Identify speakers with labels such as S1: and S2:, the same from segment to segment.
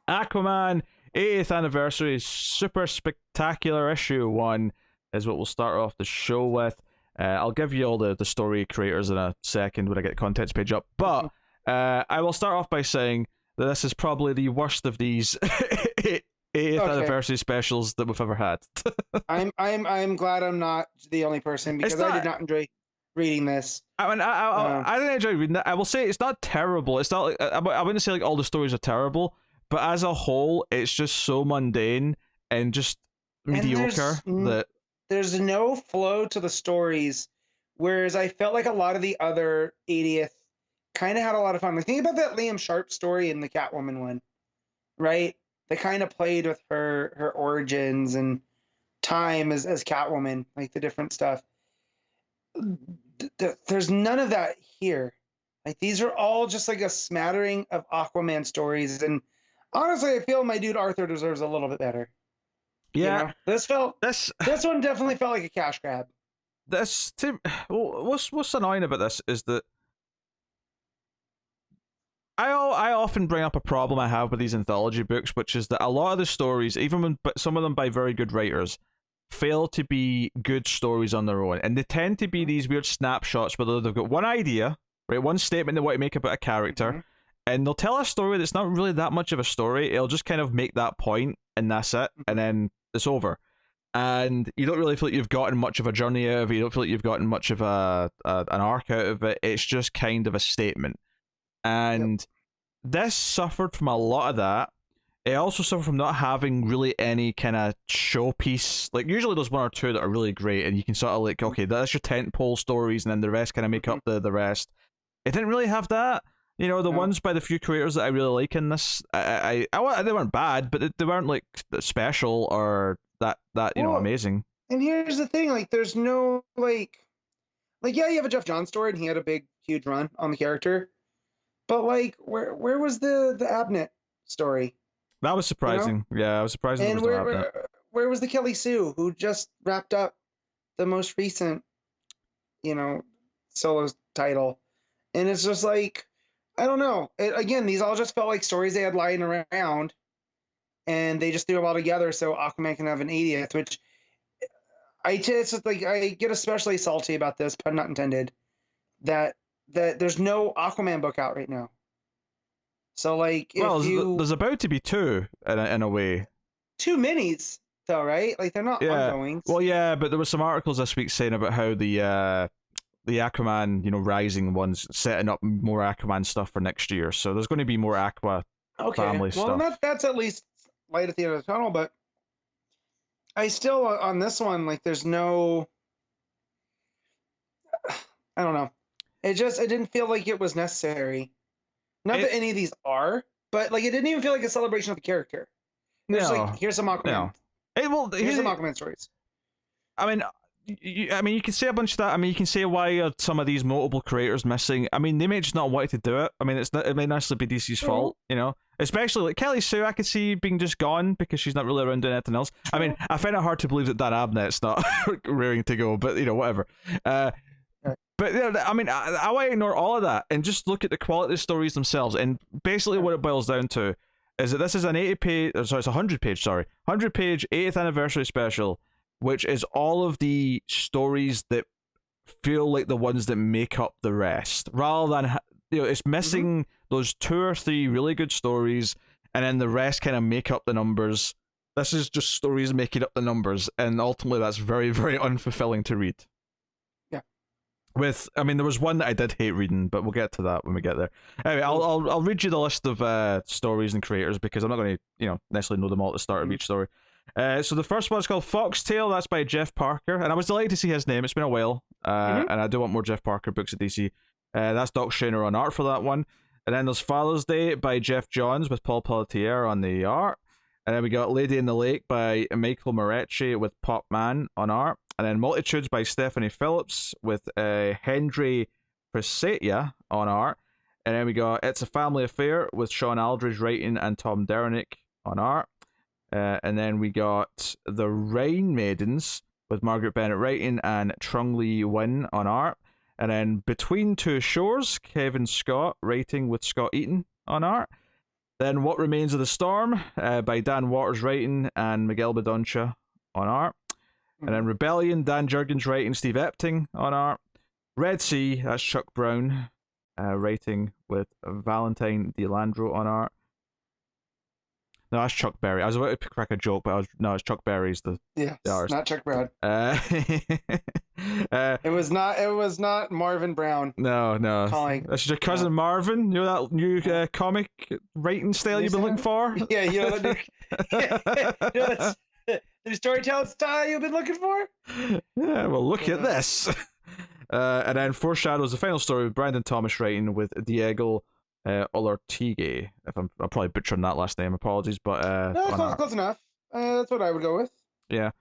S1: Aquaman 80th anniversary super spectacular issue 1 is what we'll start off the show with. I'll give you all the story creators in a second when I get the contents page up, but I will start off by saying that this is probably the worst of these 80th anniversary specials that we've ever had.
S2: I'm glad I'm not the only person, because I did not enjoy reading this.
S1: I mean, I didn't enjoy reading it. I will say it's not terrible. It's not like, I wouldn't say like all the stories are terrible, but as a whole, it's just so mundane and just mediocre that
S2: there's no flow to the stories. Whereas I felt like a lot of the other 80th kind of had a lot of fun. Like, think about that Liam Sharp story in the Catwoman one, right? They kind of played with her origins and time as Catwoman, like the different stuff. There's none of that here. Like, these are all just like a smattering of Aquaman stories, and honestly, I feel my dude Arthur deserves a little bit better.
S1: Yeah,
S2: you know? This one definitely felt like a cash grab.
S1: What's annoying about this is that I often bring up a problem I have with these anthology books, which is that a lot of the stories, even when some of them by very good writers, fail to be good stories on their own, and they tend to be these weird snapshots where they've got one idea, right, one statement they want to make about a character, and they'll tell a story that's not really that much of a story. It'll just kind of make that point, and that's it, and then it's over. And you don't really feel like you've gotten much of a journey out of it. You don't feel like you've gotten much of an arc out of it. It's just kind of a statement. And this suffered from a lot of that. It also suffered from not having really any kind of showpiece. Like, usually there's one or two that are really great, and you can sort of like, okay, that's your tentpole stories, and then the rest kind of make up the rest. It didn't really have that. You know, the ones by the few creators that I really like in this, they weren't bad, but they weren't like special or that you know, amazing.
S2: And here's the thing, like, there's no like yeah, you have a Jeff Johns story, and he had a big, huge run on the character. But like, where was the Abnett story?
S1: That was surprising. You know? Yeah, I was surprised.
S2: And where was the Kelly Sue, who just wrapped up the most recent, you know, solo title? And it's just like, I don't know. Again, these all just felt like stories they had lying around, and they just threw them all together so Aquaman can have an 80th. Which I get especially salty about this, pun not intended, that there's no Aquaman book out right now. So like,
S1: there's about to be two in a way.
S2: 2 minis though, right? Like, they're not ongoing.
S1: Well, yeah, but there were some articles this week saying about how the Aquaman, you know, Rising one's setting up more Aquaman stuff for next year. So there's going to be more family stuff.
S2: Well, that's at least light at the end of the tunnel. But I still, on this one, like, there's no, I don't know. It didn't feel like it was necessary. Not that any of these are, but like, it didn't even feel like a celebration of the character. It's like, here's some Aquaman.
S1: No.
S2: Here's some Aquaman stories.
S1: I mean, you can say a bunch of that. I mean, you can say why are some of these notable creators missing. I mean, they may just not want to do it. I mean, it may not be DC's fault, you know. Especially like Kelly Sue, I could see being just gone because she's not really around doing anything else. I mean, I find it hard to believe that Dan Abnett's not raring to go, but you know, whatever. But yeah, I mean, I want to ignore all of that and just look at the quality of the stories themselves. And basically, what it boils down to is that this is an 100-page, 100-page 80th anniversary special, which is all of the stories that feel like the ones that make up the rest, rather than, you know, it's missing those 2 or 3 really good stories, and then the rest kind of make up the numbers. This is just stories making up the numbers, and ultimately that's very, very unfulfilling to read. I mean, there was one that I did hate reading, but we'll get to that when we get there. Anyway, I'll read you the list of stories and creators, because I'm not going to, you know, necessarily know them all at the start of each story. So the first one's called Foxtail. That's by Jeff Parker, and I was delighted to see his name. It's been a while, and I do want more Jeff Parker books at DC. That's Doc Shaner on art for that one. And then there's Father's Day by Jeff Johns with Paul Pelletier on the art. And then we got Lady in the Lake by Michael Moretti with Pop Man on art. And then Multitudes by Stephanie Phillips with Hendry Presetia on art. And then we got It's a Family Affair with Sean Aldridge writing and Tom Derenick on art. And then we got The Rain Maidens with Margaret Bennett writing and Trung Lee Win on art. And then Between Two Shores, Kevin Scott writing with Scott Eaton on art. Then What Remains of the Storm by Dan Waters writing and Miguel Bedoncha on art. And then Rebellion, Dan Jurgens writing, Steve Epting on art. Red Sea, that's Chuck Brown writing with Valentine DeLandro on art. No, that's Chuck Berry. I was about to crack a joke, but it's Chuck Berry's the artist.
S2: Not Chuck Brown. It was not Marvin Brown.
S1: No. That's your cousin Marvin. You know that new comic writing style you've been looking for?
S2: Yeah, you know that the storytelling style you've been looking for?
S1: Yeah, well, look at this. And then Foreshadows, the final story with Brandon Thomas writing with Diego Olortigue. If I'm probably butchering that last name, apologies, but
S2: no, close enough. That's what I would go with.
S1: Yeah.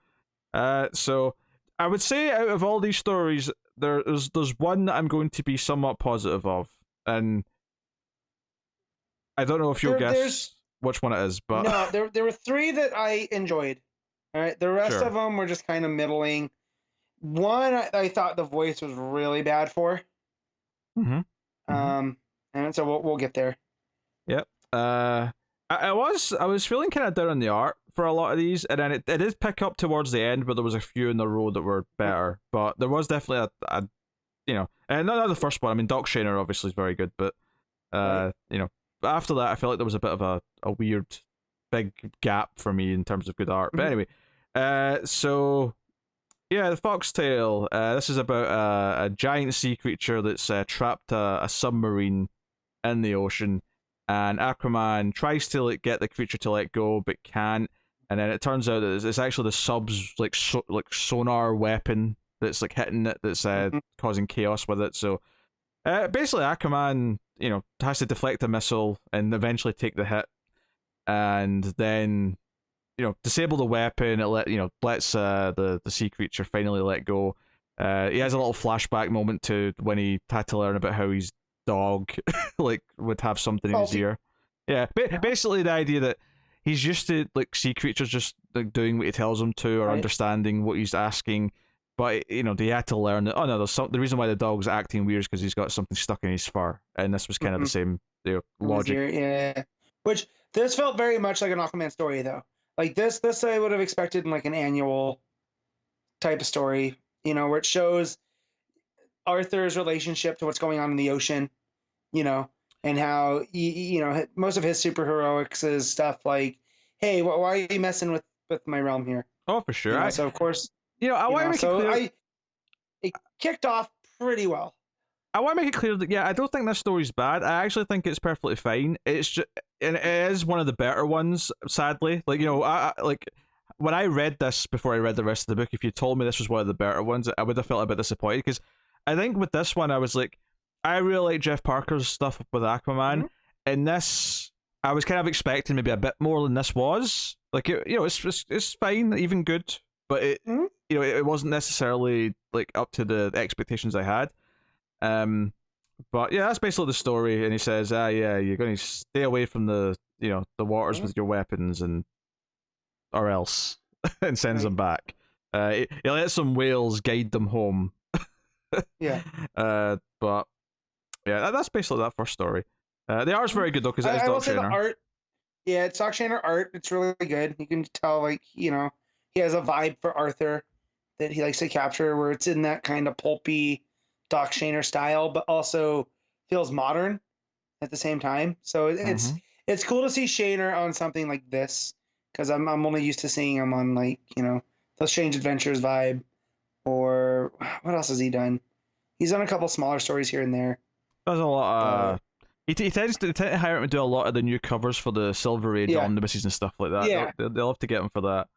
S1: So I would say out of all these stories, there's one that I'm going to be somewhat positive of, and I don't know if you'll guess which one it is, but
S2: no, there were 3 that I enjoyed. All right, the rest
S1: Sure.
S2: of them were just kind of middling. One I thought the voice was really bad for.
S1: Mm-hmm.
S2: And so we'll get there.
S1: Yep. I was feeling kind of down on the art for a lot of these, and then it did pick up towards the end, but there was a few in the row that were better. But there was definitely a and not the first one. I mean, Doc Shaner obviously is very good, but
S2: Right.
S1: after that, I felt like there was a bit of a weird big gap for me in terms of good art. But anyway, so yeah, the Foxtail. This is about a giant sea creature that's trapped a submarine in the ocean, and Aquaman tries to get the creature to let go, but can't. And then it turns out that it's actually the sub's like sonar weapon that's like hitting it, that's causing chaos with it. So basically, Aquaman has to deflect a missile and eventually take the hit, and then disable the weapon. It lets the sea creature finally let go. He has a little flashback moment to when he had to learn about how his dog like would have something in his ear. Yeah, basically the idea that he's used to like sea creatures just like doing what he tells them to, or understanding what he's asking. But he had to learn that the reason why the dog's acting weird is because he's got something stuck in his fur, and this was kind of the same logic.
S2: Yeah, which this felt very much like an Aquaman story though. Like this I would have expected in like an annual type of story, where it shows Arthur's relationship to what's going on in the ocean, and how most of his superheroics is stuff like, hey, why are you messing with my realm here?
S1: Oh, for sure.
S2: So of course,
S1: I want to make it clear.
S2: It kicked off pretty well.
S1: I want to make it clear that I don't think this story's bad. I actually think it's perfectly fine. It's just, and it is one of the better ones. Sadly, I when I read this before I read the rest of the book, if you told me this was one of the better ones, I would have felt a bit disappointed, because I think with this one, I was like, I really like Jeff Parker's stuff with Aquaman, and this I was kind of expecting maybe a bit more than this was. Like it's fine, even good, but it wasn't necessarily like up to the expectations I had. But yeah, that's basically the story. And he says, you're going to stay away from the waters with your weapons, or else, and sends them back. He lets some whales guide them home.
S2: Yeah.
S1: But yeah, that's basically that first story. The art's very good though, because it's Doc Shaner.
S2: The art, yeah, it's Doc Shaner art. It's really good. You can tell, like, he has a vibe for Arthur that he likes to capture, where it's in that kind of pulpy Doc Shaner style, but also feels modern at the same time. So it's cool to see Shaner on something like this, because I'm only used to seeing him on like the Strange Adventures vibe, or what else has he done? He's done a couple smaller stories here and there.
S1: There's a lot. He tends to hire him to do a lot of the new covers for the Silver Age omnibuses and stuff like that.
S2: Yeah,
S1: they'll have to get him for that.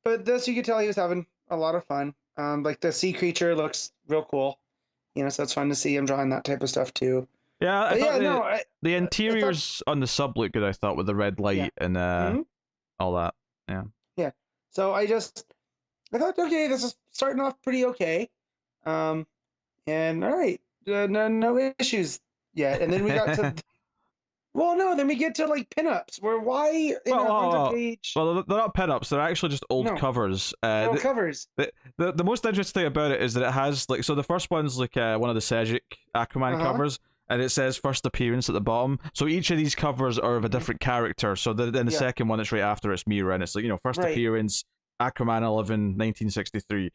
S2: But this, you could tell he was having a lot of fun. Like the sea creature looks real cool, so it's fun to see him drawing that type of stuff too.
S1: Yeah, I thought the interiors on the sub look good, I thought, with the red light and all that. Yeah. Yeah.
S2: So I thought, okay, this is starting off pretty okay. And all right, no issues yet. And then we got to then we get to like pinups, where why in 100-page?
S1: Well, they're not pinups; they're actually just old covers.
S2: Covers.
S1: The most interesting thing about it is that it has like, so the first one's like one of the Sejic Aquaman covers, and it says first appearance at the bottom. So each of these covers are of a different character. So then the second one that's right after it's Mira, and it's like, first appearance, Aquaman 11, 1963.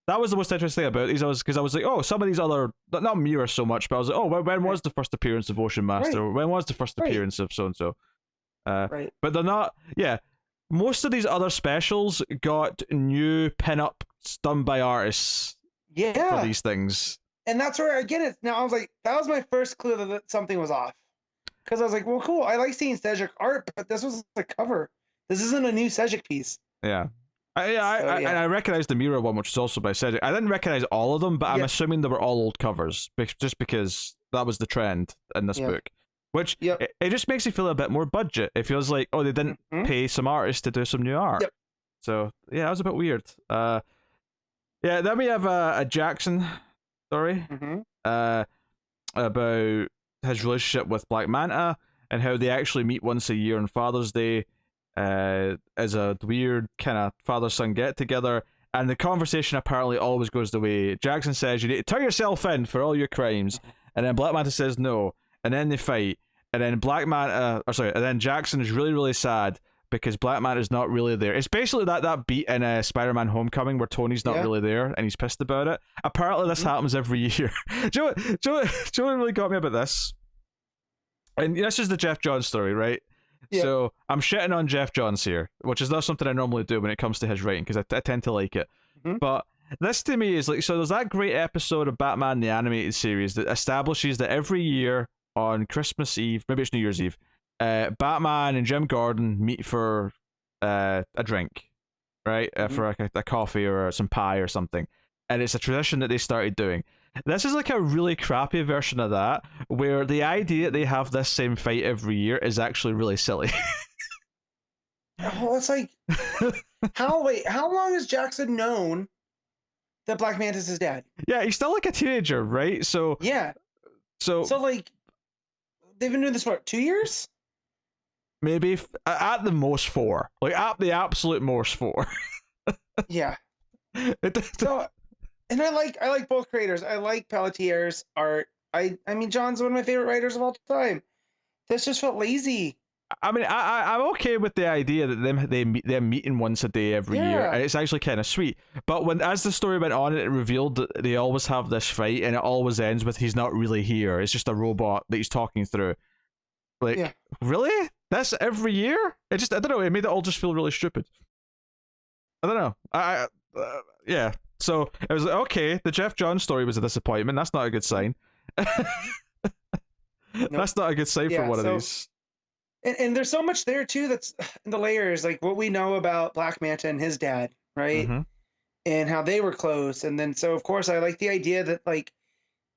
S1: That was the most interesting thing about these. Because I was like, oh, some of these other, not Mira so much, but I was like, oh, when was the first appearance of Ocean Master?
S2: Right.
S1: When was the first appearance of so and so?
S2: Right.
S1: But they're not. Yeah, most of these other specials got new pin-ups done by artists.
S2: Yeah.
S1: For these things.
S2: And that's where I get it. Now I was like, that was my first clue that something was off. Because I was like, well, cool. I like seeing Cedric art, but this was the cover. This isn't a new Cedric piece.
S1: Yeah. And I recognized the Mira one, which is also by Cedric. I didn't recognize all of them, but I'm assuming they were all old covers, just because that was the trend in this book. Which, it just makes you feel a bit more budget. It feels like, oh, they didn't pay some artists to do some new art.
S2: Yep.
S1: So, yeah, that was a bit weird. Yeah, then we have a Jackson story about his relationship with Black Manta and how they actually meet once a year on Father's Day as a weird kind of father-son get-together. And the conversation apparently always goes the way Jackson says, you need to turn yourself in for all your crimes. And then Black Manta says no. And then they fight. And then and then Jackson is really, really sad because Black Manta is not really there. It's basically that beat in Spider-Man Homecoming where Tony's not really there and he's pissed about it. Apparently this happens every year. do you know what really got me about this? And this is the Jeff Johns story, right? Yeah. So I'm shitting on Jeff Johns here, which is not something I normally do when it comes to his writing because I tend to like it. But this to me is like, so there's that great episode of Batman the Animated Series that establishes that every year on Christmas Eve, maybe it's New Year's Eve, Batman and Jim Gordon meet for a drink, right? For a coffee or some pie or something. And it's a tradition that they started doing. This is like a really crappy version of that, where the idea that they have this same fight every year is actually really silly.
S2: Well, it's like, how long has Jackson known that Black Manta's his dad?
S1: Yeah, he's still like a teenager, right? So
S2: yeah. So like, they've been doing this for 2 years?
S1: Maybe at the most 4. Like at the absolute most 4.
S2: Yeah. So, and I like both creators. I like Pelletier's art. I mean, John's one of my favorite writers of all time. This just felt lazy. I mean,
S1: I'm okay with the idea that they're meeting once a day every year, and it's actually kind of sweet. But as the story went on, it revealed that they always have this fight, and it always ends with he's not really here. It's just a robot that he's talking through. Like, really? That's every year? I don't know. It made it all just feel really stupid. I don't know. Yeah. So it was like, okay, the Jeff Johns story was a disappointment. That's not a good sign. That's not a good sign for one of these.
S2: And there's so much there too that's in the layers, like what we know about Black Manta and his dad, right? And how they were close. And then so of course I like the idea that like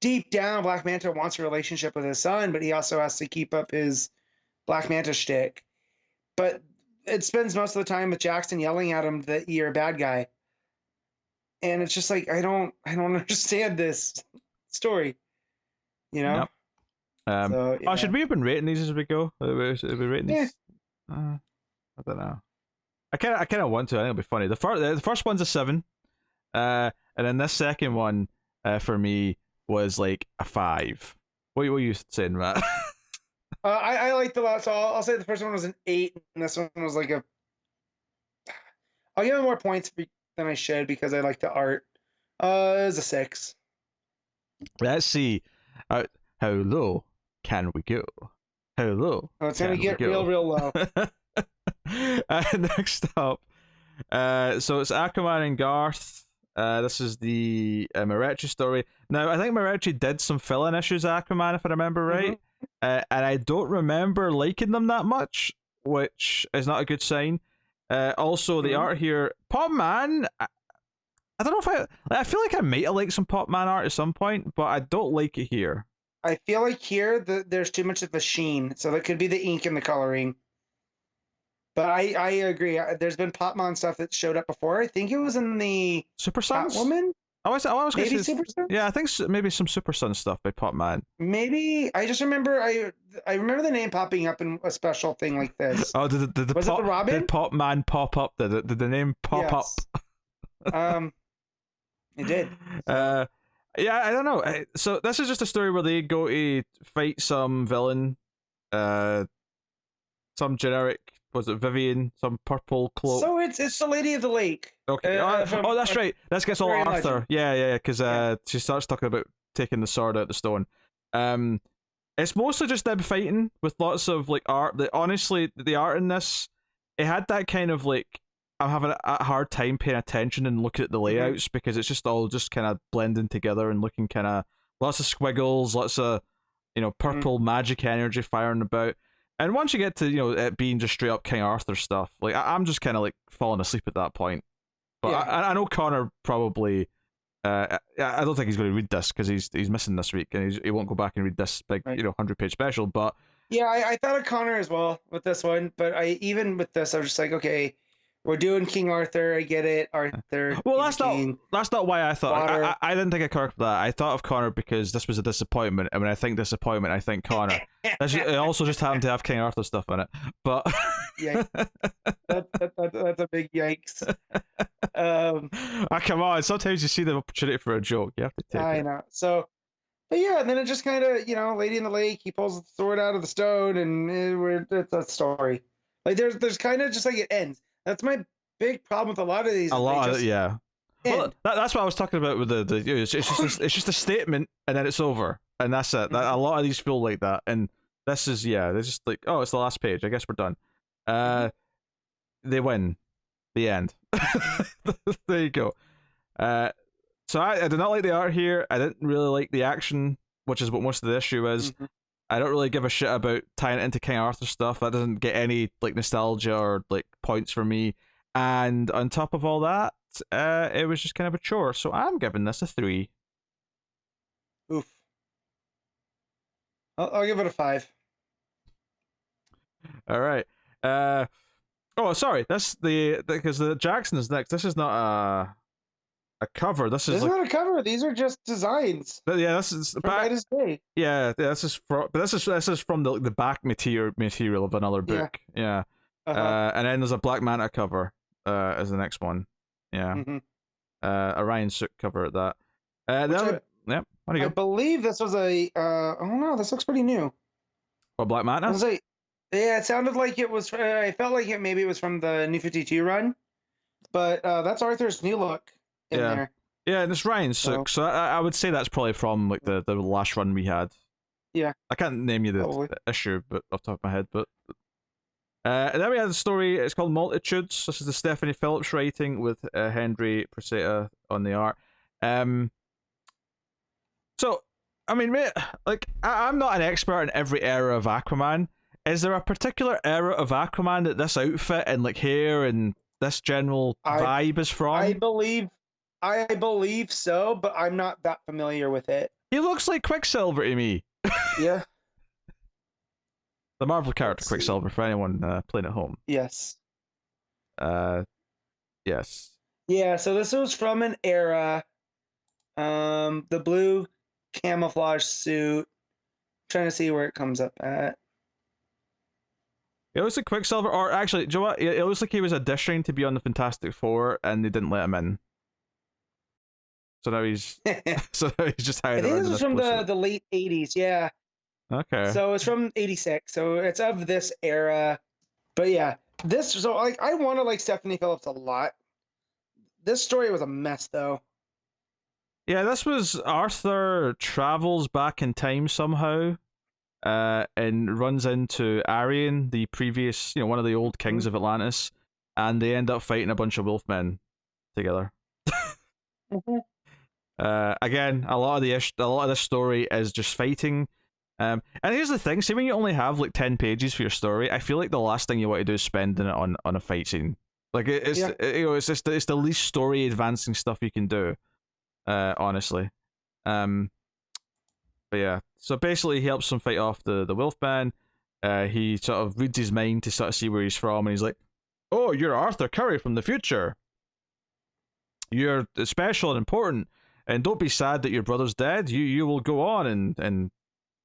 S2: deep down Black Manta wants a relationship with his son, but he also has to keep up his Black Manta shtick. But it spends most of the time with Jackson yelling at him that you're a bad guy. And it's just like I don't understand this story. You know?
S1: Nope. Should we have been rating these as we go? Are we rating these? I don't know. I kind of want to. I think it'll be funny. The first one's a 7, and then this second one, for me was like a 5. What were you saying, Matt?
S2: I like the last. So I'll say the first one was an 8, and this one was like a. I'll give it more points than I should because I like the art. It was a 6.
S1: Let's see. How low can we go? How low?
S2: Oh, it's gonna get real low.
S1: Next up, so it's Akamai and Garth. This is the Marechi story. Now, I think Marechi did some fill-in issues of Aquaman, if I remember right, and I don't remember liking them that much, which is not a good sign. Also, the art here, Pop Man. I don't know if I feel like I might have liked some Pop Man art at some point, but I don't like it here.
S2: I feel like here there's too much of the sheen, so that could be the ink and the coloring. But I agree. There's been Popmon stuff that showed up before. I think it was in the
S1: Super Sons?
S2: Catwoman?
S1: I was
S2: maybe Super Sons?
S1: Yeah, I think maybe some Super Sun stuff by Popman.
S2: Maybe. I just remember I remember the name popping up in a special thing like this.
S1: Oh, was it the Robin? Did Popman pop up? Did the name pop up?
S2: It did.
S1: Yeah, I don't know. So this is just a story where they go to fight some villain, uh, some generic. Was it Vivian? Some purple cloak.
S2: So it's the Lady of the Lake.
S1: Okay. Oh, that's right. This gets all
S2: Arthurian
S1: Arthur.
S2: legend.
S1: Yeah, because
S2: Yeah.
S1: she starts talking about taking the sword out of the stone. Um, it's mostly just them fighting with lots of like art. Honestly, the art in this, it had that kind of like I'm having a hard time paying attention and looking at the layouts because it's just all just kind of blending together and looking kind of lots of squiggles, lots of purple magic energy firing about. And once you get to it being just straight up King Arthur stuff, like I'm just kind of like falling asleep at that point. But
S2: Yeah.
S1: I know Connor probably. I don't think he's going to read this because he's missing this week and he won't go back and read this big 100-page special. But
S2: Yeah, I thought of Connor as well with this one, but even with this, I was just like, okay, we're doing King Arthur. I get it, Arthur.
S1: well,
S2: he's a king.
S1: that's not why I thought.
S2: Water.
S1: I didn't think of Connor for that. I thought of Connor because this was a disappointment, and when I think disappointment, I think Connor. It also just happened to have King Arthur stuff in it, but
S2: Yeah, that's a big yikes.
S1: Come on! Sometimes you see the opportunity for a joke, you have to take
S2: I
S1: it.
S2: know. So, but yeah, and then it just kind of, Lady in the Lake. He pulls the sword out of the stone, and it's a story. Like there's kind of just like it ends. That's my big problem with a lot of these.
S1: A lot of it, yeah.
S2: End.
S1: Well, that's what I was talking about with the it's just a statement and then it's over and that's it. A lot of these feel like that, and this is they're just like, oh, it's the last page. I guess we're done. They win. The end. There you go. So I did not like the art here. I didn't really like the action, which is what most of the issue is. I don't really give a shit about tying it into King Arthur stuff. That doesn't get any like nostalgia or like points for me. And on top of all that, it was just kind of a chore. So I'm giving this a 3.
S2: Oof. I'll give it a 5.
S1: All right. Oh, sorry. That's because the Jackson is next. This is not a cover. This is
S2: not a cover. These are just designs.
S1: Yeah, this is
S2: from Midas Day.
S1: Yeah, this is from the back material of another book. Yeah. And then there's a Black Manta cover as the next one. Yeah. Orion suit cover at that. Yeah. What do you
S2: I believe this was a oh no, this looks pretty new.
S1: What, Black Manta?
S2: Yeah, it sounded like it was. I felt like maybe it was from the New 52 run, but that's Arthur's new look in there.
S1: Yeah, and it's Ryan's suit, so I would say that's probably from like the last run we had.
S2: Yeah.
S1: I can't name you the issue, but off the top of my head, but. And then we had the story. It's called Multitudes. This is the Stephanie Phillips writing with Henry Preseta on the art. So, I mean, like I'm not an expert in every era of Aquaman. Is there a particular era of Aquaman that this outfit and like hair and this general vibe is from?
S2: I believe so, but I'm not that familiar with it.
S1: He looks like Quicksilver to me.
S2: Yeah.
S1: The Marvel character Quicksilver for anyone playing at home.
S2: Yes.
S1: Yes.
S2: Yeah, so this was from an era. The blue camouflage suit. I'm trying to see where it comes up at.
S1: It looks like Quicksilver, or actually, do you know what? It looks like he was auditioning to be on the Fantastic Four, and they didn't let him in. So now he's just hired.
S2: I think this was from the late 80s, yeah.
S1: Okay.
S2: So it's from 86, so it's of this era. But yeah, I want to like Stephanie Phillips a lot. This story was a mess, though.
S1: Yeah, this was Arthur travels back in time somehow. And runs into Arian, the previous, one of the old kings of Atlantis, and they end up fighting a bunch of wolfmen together. Again, a lot of this story is just fighting. And here's the thing: see, when you only have like 10 pages for your story, I feel like the last thing you want to do is spending it on a fight scene. Like it's the least story advancing stuff you can do. Honestly. But yeah, so basically he helps him fight off the Wolfman. He sort of reads his mind to sort of see where he's from, and he's like, "Oh, you're Arthur Curry from the future. You're special and important, and don't be sad that your brother's dead. You will go on and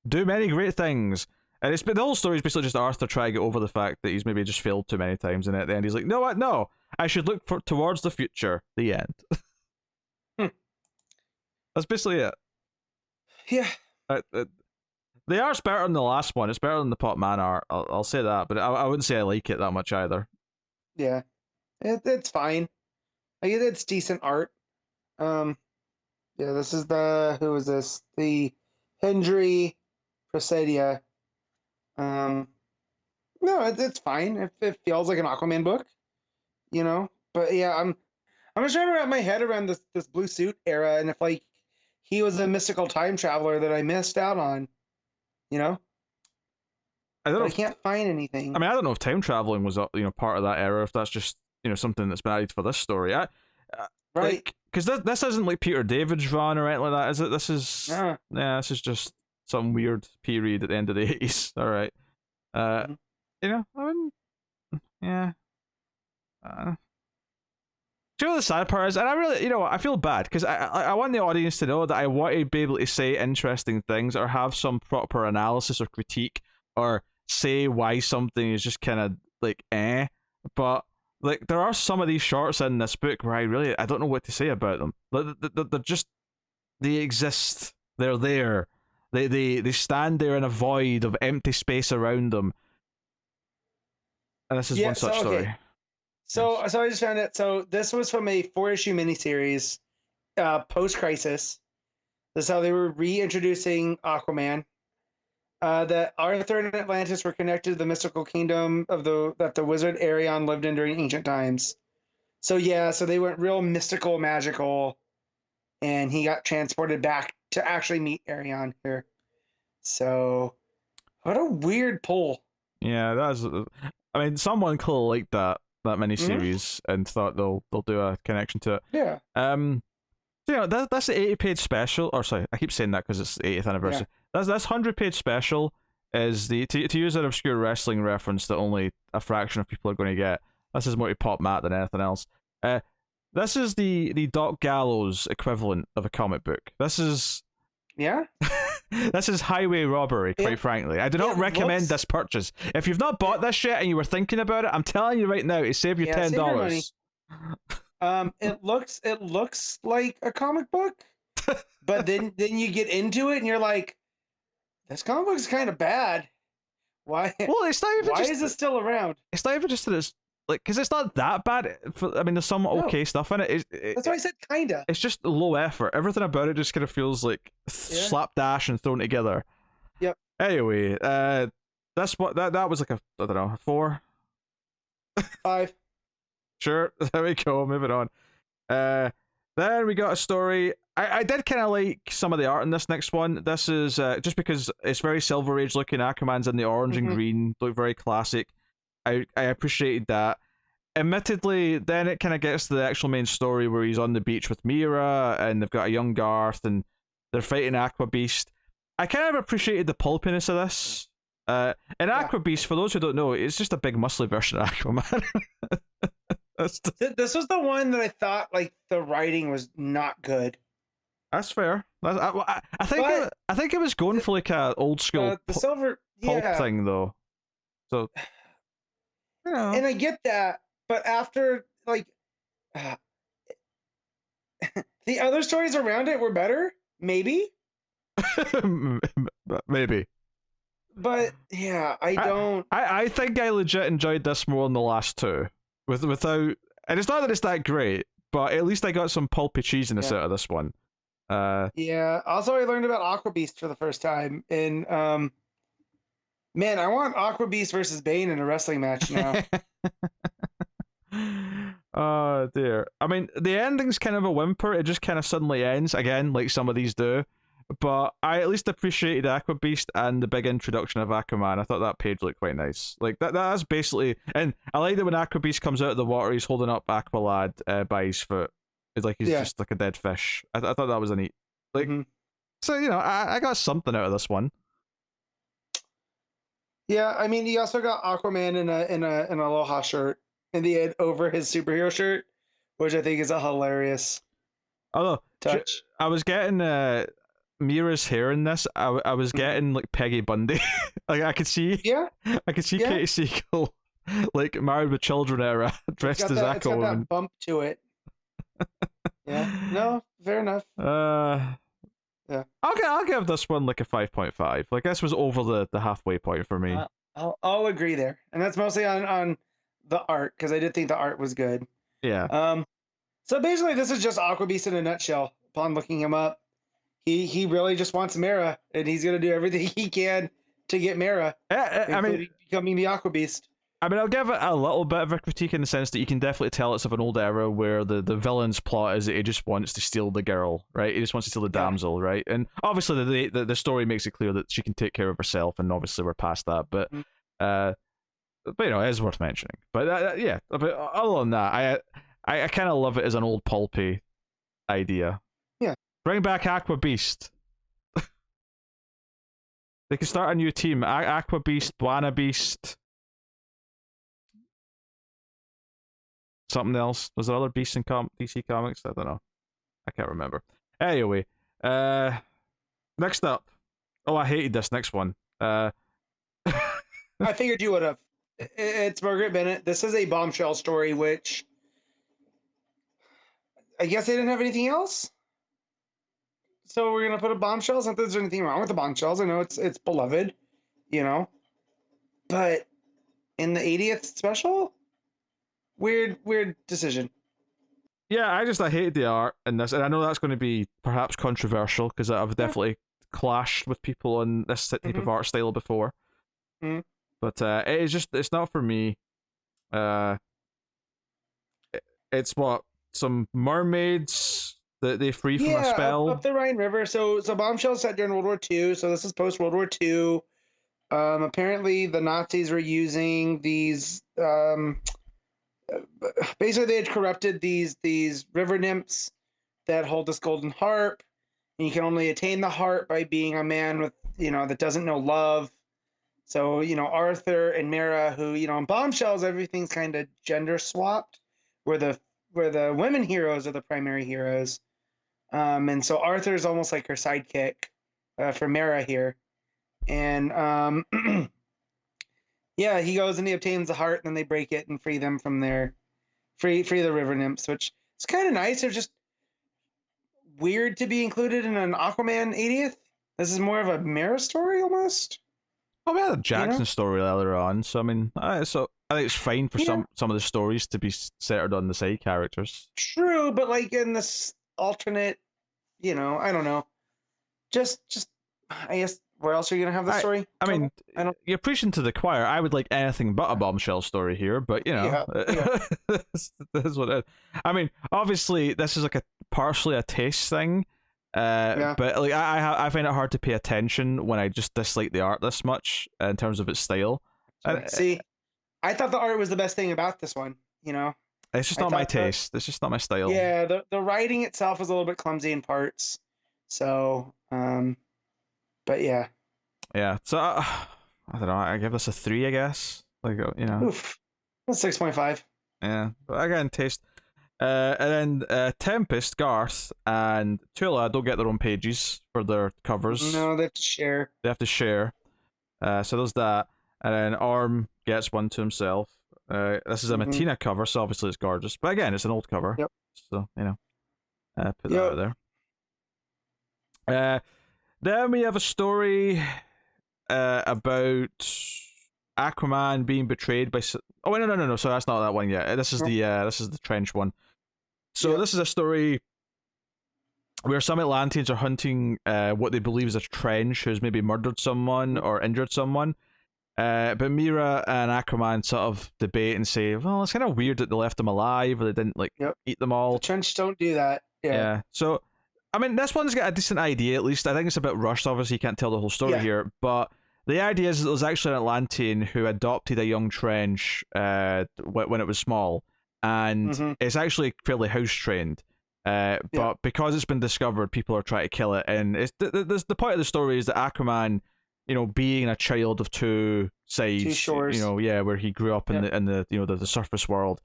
S1: do many great things." And the whole story is basically just Arthur trying to get over the fact that he's maybe just failed too many times, and at the end he's like, "No, what? No, I should look towards the future." The end. That's basically it.
S2: Yeah.
S1: The art's better than the last one. It's better than the Pop Man art. I'll say that, but I wouldn't say I like it that much either.
S2: Yeah. It's fine. Like, it's decent art. Yeah, this is who is this? The Hendry Procedia. No, it's fine. It feels like an Aquaman book, you know. But yeah, I'm just trying to wrap my head around this blue suit era, and if like he was a mystical time traveler that I missed out on, you know.
S1: I don't know.
S2: I can't find anything.
S1: I mean, I don't know if time traveling was part of that era. If that's just something that's been added for this story.
S2: Right.
S1: Because this isn't like Peter David's run or anything like that, is it? This is this is just some weird period at the end of the 80s. All right. I mean, yeah. Do you know what the sad part is? And I really, I feel bad because I want the audience to know that I want to be able to say interesting things or have some proper analysis or critique or say why something is just kind of like but like there are some of these shorts in this book where I don't know what to say about them. They're just, they exist. They're there. They stand there in a void of empty space around them. And this is one such story.
S2: So I just found it. So this was from a 4-issue miniseries, post-Crisis. This is how they were reintroducing Aquaman. That Arthur and Atlantis were connected to the mystical kingdom that the wizard Arion lived in during ancient times. So they went real mystical, magical, and he got transported back to actually meet Arion here. So, what a weird pull. Yeah,
S1: I mean, someone clearly liked that miniseries and thought they'll do a connection to it.
S2: Yeah.
S1: That's the 80-page special. Or sorry, I keep saying that because it's the 80th anniversary. Yeah. This 100-page special is to use an obscure wrestling reference that only a fraction of people are going to get. This is more to pop Matt than anything else. This is the Doc Gallows equivalent of a comic book. This is this is highway robbery, quite frankly. I do not recommend this purchase. If you've not bought this yet and you were thinking about it, I'm telling you right now to save your $10.
S2: It looks like a comic book, but then you get into it and you're like, this comic book is kind of bad. Why? Well, it's not even. Why is it still around?
S1: It's not even just that it's like, because it's not that bad. I mean, there's some okay stuff in it.
S2: That's why I said kinda.
S1: It's just low effort. Everything about it just kind of feels like slapdash and thrown together.
S2: Yep.
S1: Anyway, that's what that was like a, I don't know, 4,
S2: 5.
S1: Sure, there we go. Moving on. Then we got a story. I did kind of like some of the art in this next one. This is just because it's very Silver Age looking. Aquaman's in the orange and green, look very classic. I appreciated that. Admittedly, then it kind of gets to the actual main story where he's on the beach with Mira and they've got a young Garth and they're fighting Aqua Beast. I kind of appreciated the pulpiness of this. And Aqua Beast, for those who don't know, it's just a big muscly version of Aquaman.
S2: This was the one that I thought like the writing was not good.
S1: That's fair. I think it was going for like a old school pulp thing though. So,
S2: and I get that, but after like the other stories around it were better, maybe.
S1: Maybe.
S2: But yeah,
S1: I think I legit enjoyed this more than the last two. Without, and it's not that it's that great, but at least I got some pulpy cheesiness out of this one.
S2: Also, I learned about Aqua Beast for the first time, and man, I want Aqua Beast versus Bane in a wrestling match now.
S1: Oh dear. I mean, the ending's kind of a whimper. It just kind of suddenly ends again, like some of these do. But I at least appreciated Aqua Beast and the big introduction of Aquaman. I thought that page looked quite nice. Like that's basically, and I like that when Aqua Beast comes out of the water, he's holding up Aqualad by his foot. It's like he's just like a dead fish. I thought that was a neat, like. So I got something out of this one.
S2: Yeah, I mean, he also got Aquaman in an Aloha shirt in the end over his superhero shirt, which I think is a hilarious touch.
S1: I was getting Mira's hair in this. I was getting like Peggy Bundy. Like I could see Katie Siegel like Married with Children era dressed as Aquaman.
S2: It's got that bump to it. Yeah. No, fair enough. Yeah.
S1: I'll give this one like a 5.5. Like this was over the halfway point for me.
S2: I'll agree there, and that's mostly on the art because I did think the art was good.
S1: Yeah.
S2: So basically, this is just Aqua Beast in a nutshell. Upon looking him up, he really just wants Mera, and he's gonna do everything he can to get Mera.
S1: I mean,
S2: becoming the Aqua Beast.
S1: I mean, I'll give it a little bit of a critique in the sense that you can definitely tell it's of an old era where the villain's plot is that he just wants to steal the girl, right? He just wants to steal the damsel, right? And obviously the story makes it clear that she can take care of herself, and obviously we're past that, but you know, it is worth mentioning. But yeah, but other than that, I kind of love it as an old pulpy idea.
S2: Yeah.
S1: Bring back Aqua Beast. They can start a new team. Aqua Beast, Buana Beast. Something else. Was there other beasts in DC Comics? I don't know. I can't remember. Anyway, next up. Oh, I hated this next one.
S2: I figured you would have. It's Margaret Bennett. This is a bombshell story, which I guess they didn't have anything else. So we're gonna put a bombshell. Not that there's anything wrong with the bombshells. I know it's beloved, you know. But in the 80th special, weird decision.
S1: Yeah, I hated the art in this, and I know that's going to be perhaps controversial because I've definitely clashed with people on this type of art style before. But it's not for me. It's what, some mermaids that they free from a spell
S2: up the Rhine River. So bombshell set during World War II. So this is post World War II. Apparently the Nazis were using these. Basically, they had corrupted these river nymphs that hold this golden harp, and you can only attain the harp by being a man with that doesn't know love. So Arthur and Mera, who in bombshells everything's kind of gender swapped, where the women heroes are the primary heroes, and so Arthur's almost like her sidekick for Mera here, and yeah, he goes and he obtains the heart, and then they break it and free them from their free the river nymphs, which is kind of nice. They're just weird to be included in an Aquaman 80th. This is more of a Mera story almost.
S1: Well, we had a Jackson story earlier on, so I mean, I think it's fine for some of the stories to be centered on the side characters.
S2: True, but like in this alternate, I don't know. Just I guess. Where else are you gonna have the story?
S1: I mean, you're preaching to the choir. I would like anything but a bombshell story here, but this is what it is. I mean, obviously, this is like partially a taste thing. But like I find it hard to pay attention when I just dislike the art this much in terms of its style.
S2: See, I thought the art was the best thing about this one.
S1: It's just not my taste. It's just not my style.
S2: Yeah, the writing itself is a little bit clumsy in parts. So, but yeah.
S1: Yeah. So I don't know. I give this a 3, I guess. Like
S2: Oof. That's 6.5.
S1: Yeah, but again, taste. And then Tempest, Garth, and Tula don't get their own pages for their covers.
S2: No, they have to share.
S1: So there's that. And then Arm gets one to himself. This is a Matina cover, so obviously it's gorgeous. But again, it's an old cover.
S2: Yep.
S1: So, put that out there. Then we have a story about Aquaman being betrayed by... Oh, wait, no. So that's not that one yet. This is the trench one. So this is a story where some Atlanteans are hunting what they believe is a trench who's maybe murdered someone or injured someone. But Mera and Aquaman sort of debate and say, well, it's kind of weird that they left them alive or they didn't eat them all.
S2: The trench don't do that. Yeah.
S1: So, I mean, this one's got a decent idea, at least. I think it's a bit rushed, obviously, you can't tell the whole story here, but the idea is that there's actually an Atlantean who adopted a young trench when it was small, and it's actually fairly house-trained. But because it's been discovered, people are trying to kill it, and it's the point of the story is that Aquaman, being a child of two sides,
S2: two shores,
S1: where he grew up in the surface world,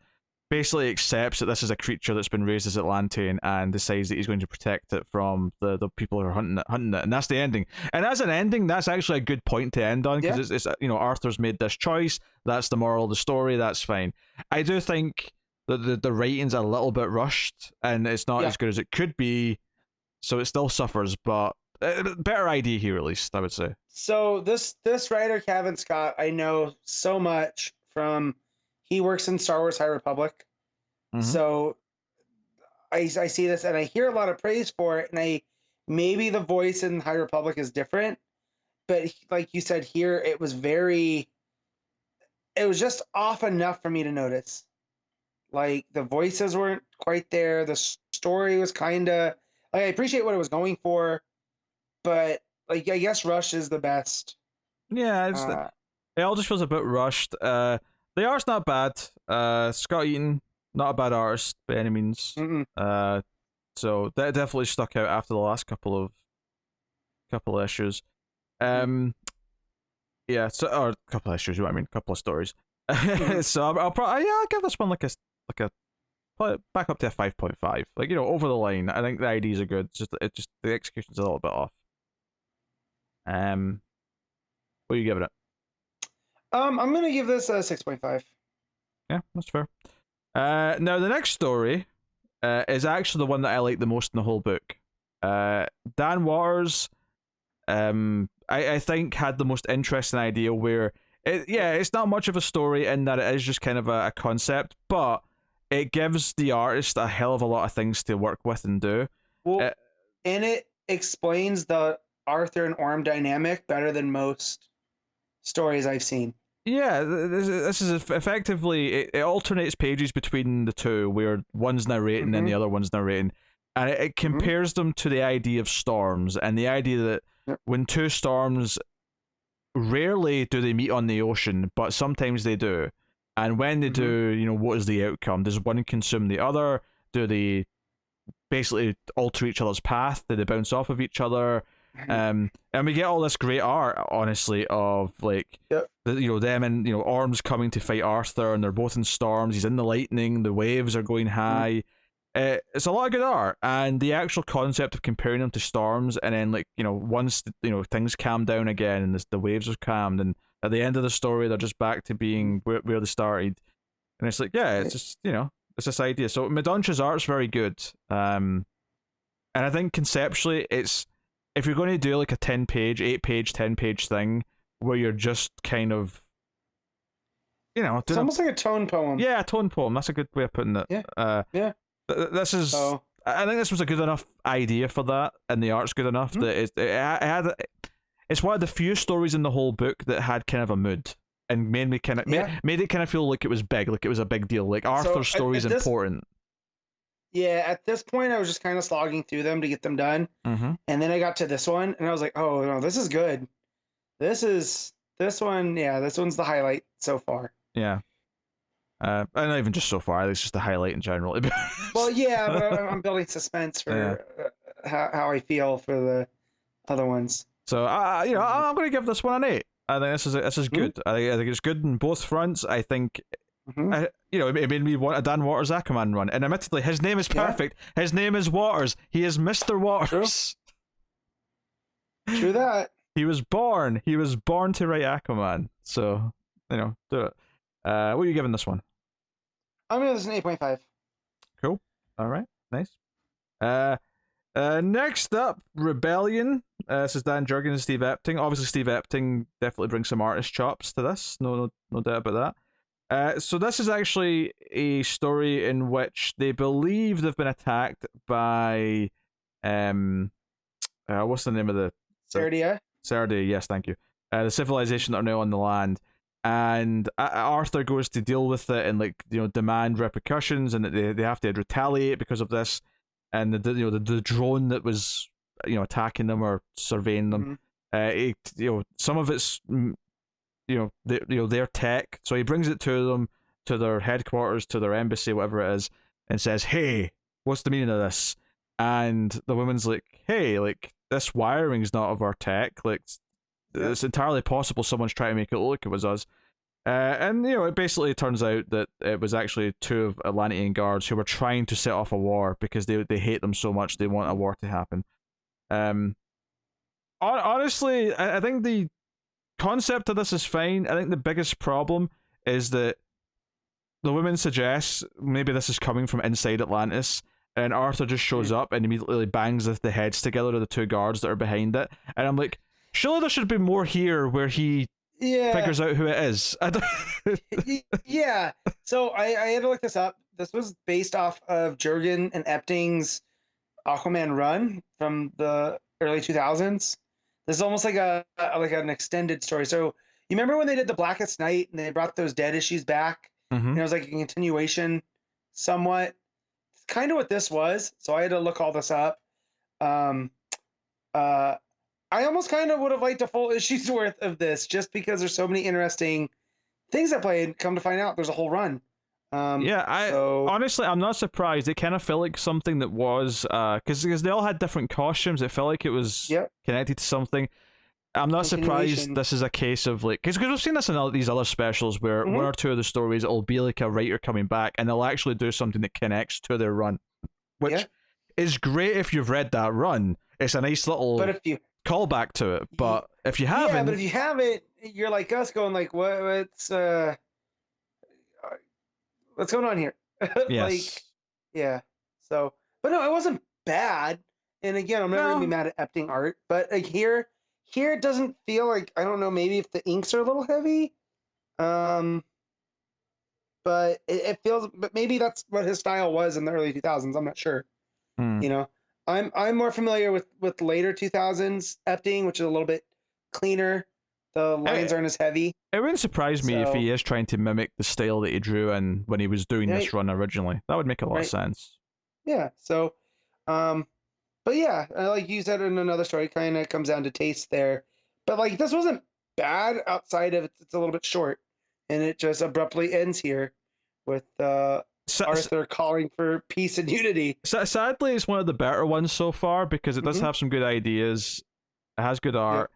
S1: basically accepts that this is a creature that's been raised as Atlantean and decides that he's going to protect it from the people who are hunting it, and that's the ending. And as an ending, that's actually a good point to end on, because it's Arthur's made this choice. That's the moral of the story. That's fine. I do think that the writing's a little bit rushed and it's not as good as it could be, so it still suffers. But better idea here, at least, I would say.
S2: So this writer, Kevin Scott, I know so much from. He works in Star Wars High Republic, so I see this and I hear a lot of praise for it, and maybe the voice in High Republic is different, but like you said here, it was just off enough for me to notice. Like the voices weren't quite there, the story was kind of like I appreciate what it was going for, but like I guess Rush is the best.
S1: Yeah, it all just feels a bit rushed. The art's not bad. Scott Eaton, not a bad artist by any means. So that definitely stuck out after the last couple of issues. Yeah, so or a couple of issues. You know what I mean? A couple of stories. So I'll give this one like a back up to a 5.5. Like, you know, over the line. I think the ideas are good. It's just the execution's a little bit off. What are you giving it?
S2: I'm gonna give this a 6.5.
S1: Yeah, that's fair. Now the next story is actually the one that I like the most in the whole book. Dan Waters, I think had the most interesting idea where it's not much of a story in that it is just kind of a concept, but it gives the artist a hell of a lot of things to work with and do.
S2: Well, and it explains the Arthur and Orm dynamic better than most stories I've seen.
S1: Yeah, this is effectively it alternates pages between the two, where one's narrating and the other one's narrating, and it compares them to the idea of storms and the idea that when two storms, rarely do they meet on the ocean, but sometimes they do, and when they do, you know, what is the outcome? Does one consume the other? Do they basically alter each other's path? Do they bounce off of each other? And we get all this great art, honestly, of like them and Orm's coming to fight Arthur, and they're both in storms. He's in the lightning, the waves are going high. It's a lot of good art, and the actual concept of comparing them to storms, and then once things calm down again and the waves are calmed, and at the end of the story they're just back to being where they started, and it's like it's just it's this idea. So Madontra's art's very good, and I think conceptually it's. If you're going to do like a 10-page, 8-page, 10-page thing where you're just kind of,
S2: it's almost like a tone poem.
S1: Yeah, a tone poem. That's a good way of putting it.
S2: Yeah.
S1: This is. I think this was a good enough idea for that, and the art's good enough that it had. It's one of the few stories in the whole book that had kind of a mood and made it kind of feel like it was big, like it was a big deal. Like Arthur's story is important.
S2: Yeah, at this point, I was just kind of slogging through them to get them done. And then I got to this one, and I was like, oh, no, this is good. This one's the highlight so far.
S1: Yeah. And not even just so far, it's just the highlight in general.
S2: Well, yeah, but I'm building suspense for how I feel for the other ones.
S1: So, I'm going to give this one an 8. I think this is good. I think it's good on both fronts. I think... it made me want a Dan Waters Aquaman run, and admittedly, his name is perfect. His name is Waters. He is Mr. Waters.
S2: True that.
S1: He was born to write Aquaman. So, do it. What are you giving this one?
S2: I'm gonna give this an 8.5.
S1: Cool. All right. Nice. Next up, Rebellion. This is Dan Jurgens and Steve Epting. Obviously, Steve Epting definitely brings some artist chops to this. No doubt about that. So this is actually a story in which they believe they've been attacked by, what's the name of the...
S2: Sardia?
S1: Sardia, yes, thank you. The civilization that are now on the land. And Arthur goes to deal with it and demand repercussions, and that they have to retaliate because of this. And the drone that was attacking them or surveying them, some of it's their tech. So he brings it to them, to their headquarters, to their embassy, whatever it is, and says, "Hey, what's the meaning of this?" And the woman's like, "Hey, like this wiring's not of our tech. Like it's entirely possible someone's trying to make it look like it was us." And it basically turns out that it was actually two of Atlantean guards who were trying to set off a war because they hate them so much they want a war to happen. Honestly, I think the concept of this is fine. I think the biggest problem is that the woman suggests maybe this is coming from inside Atlantis, and Arthur just shows up and immediately bangs the heads together of the two guards that are behind it, and I'm like, surely there should be more here where he figures out who it is.
S2: Yeah. So I had to look this up. This was based off of Jurgen and Epting's Aquaman run from the early 2000s. This is almost like an extended story. So you remember when they did the Blackest Night and they brought those Dead issues back? And it was like a continuation somewhat. It's kind of what this was. So I had to look all this up. I almost kind of would have liked a full issue's worth of this just because there's so many interesting things at play, and come to find out there's a whole run.
S1: Honestly, I'm not surprised. It kind of felt like something that was because they all had different costumes. It felt like it was connected to something. I'm not surprised this is a case of like, because we've seen this in these other specials where one or two of the stories it'll be like a writer coming back and they'll actually do something that connects to their run, which is great if you've read that run. It's a nice little callback to it. But if you haven't,
S2: but if you haven't, you're like us going like, what's going on here?
S1: Yes.
S2: So, but no, it wasn't bad. And again, I'm never gonna be mad at Epting art, but like here it doesn't feel like, I don't know, maybe if the inks are a little heavy, but it feels, but maybe that's what his style was in the early 2000s. I'm not sure. You know, I'm more familiar with later 2000s Epting, which is a little bit cleaner. The lines aren't as heavy.
S1: It wouldn't surprise me if he is trying to mimic the style that he drew in when he was doing this run originally. That would make a lot of sense.
S2: Yeah. So, but yeah, like you said in another story, kind of comes down to taste there. But like this wasn't bad outside of it's a little bit short, and it just abruptly ends here with Arthur calling for peace and unity.
S1: Sadly, it's one of the better ones so far because it does have some good ideas. It has good art.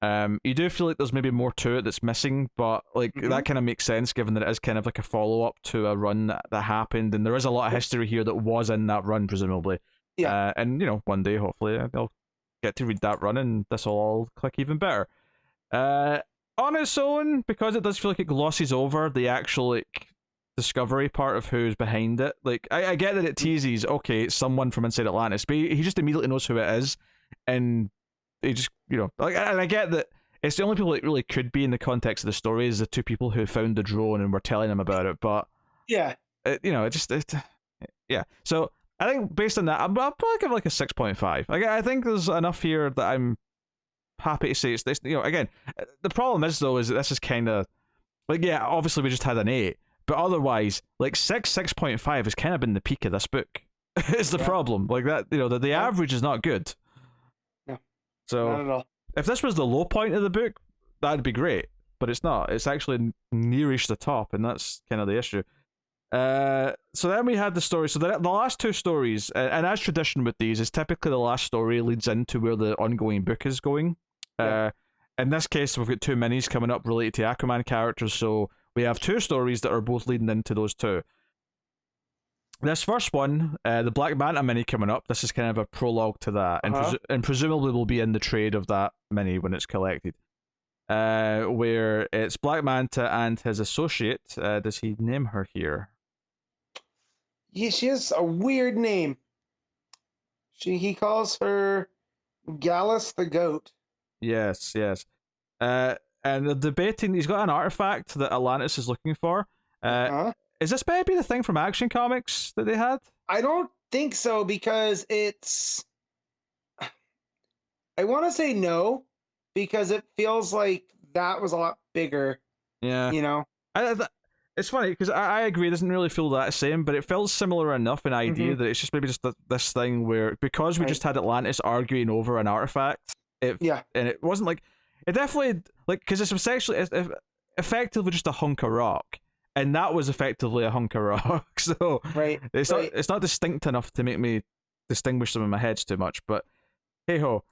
S1: You do feel like there's maybe more to it that's missing, but like that kind of makes sense given that it is kind of like a follow-up to a run that happened, and there is a lot of history here that was in that run, presumably. And you know, one day hopefully I'll get to read that run and this will all click even better. On its own, because it does feel like it glosses over the actual like discovery part of who's behind it. Like I get that it teases, okay, it's someone from inside Atlantis, but he just immediately knows who it is, and he just, you know, like, and I get that it's the only people it really could be in the context of the story is the two people who found the drone and were telling him about it, but you know, so I think based on that, I'll probably give it like a 6.5. Like, I think there's enough here that I'm happy to say it's this. You know, again, the problem is though is that this is kind of like, yeah, obviously we just had an 8, but otherwise like 6.5 has kind of been the peak of this book. Is the problem like that? You know, the average is not good.
S2: No,
S1: so
S2: not at all.
S1: If this was the low point of the book, that'd be great, but it's not. It's actually nearish the top, and that's kind of the issue. So then we had the story. So the last two stories, and as tradition with these, is typically the last story leads into where the ongoing book is going. In this case, we've got two minis coming up related to Aquaman characters, so we have two stories that are both leading into those two. This first one, the Black Manta mini coming up, this is kind of a prologue to that, and presumably will be in the trade of that mini when it's collected. Where it's Black Manta and his associate. Does he name her here?
S2: Yeah, she has a weird name. He calls her Gallus the Goat.
S1: Yes. And they're debating. He's got an artifact that Atlantis is looking for. Is this maybe the thing from Action Comics that they had?
S2: I don't think so because it's. I want to say no, because it feels like that was a lot bigger.
S1: Yeah.
S2: You know.
S1: It's funny because I agree. It doesn't really feel that same, but it felt similar enough in idea that it's just maybe just this thing where because we just had Atlantis arguing over an artifact. And it wasn't like it definitely like because it's effectively just a hunk of rock, and that was effectively a hunk of rock. So it's not distinct enough to make me distinguish them in my heads too much. But hey ho,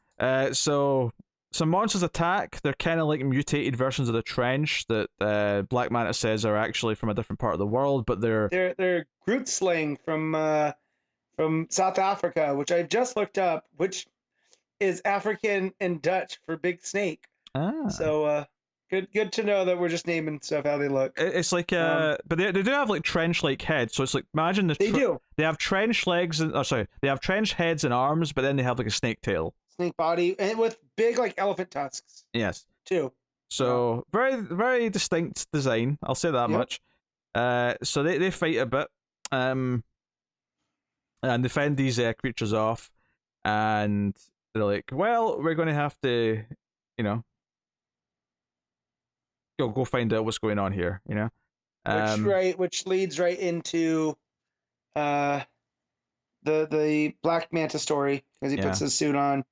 S1: so. Some monsters attack. They're kind of like mutated versions of the Trench that Black Manta says are actually from a different part of the world, but they're
S2: Groot slang from South Africa, which I've just looked up, which is African and Dutch for big snake. So Good to know that we're just naming stuff how they look.
S1: It's like but they do have like trench-like heads, so it's like imagine
S2: They do.
S1: They have trench legs and they have trench heads and arms, but then they have like a snake tail.
S2: Snake body and with big like elephant tusks.
S1: Yes.
S2: Too.
S1: So very very distinct design. I'll say that much. So they fight a bit, and they fend these creatures off, and they're like, well, we're going to have to, you know, go find out what's going on here, you know.
S2: Which leads right into the Black Manta story, because he puts his suit on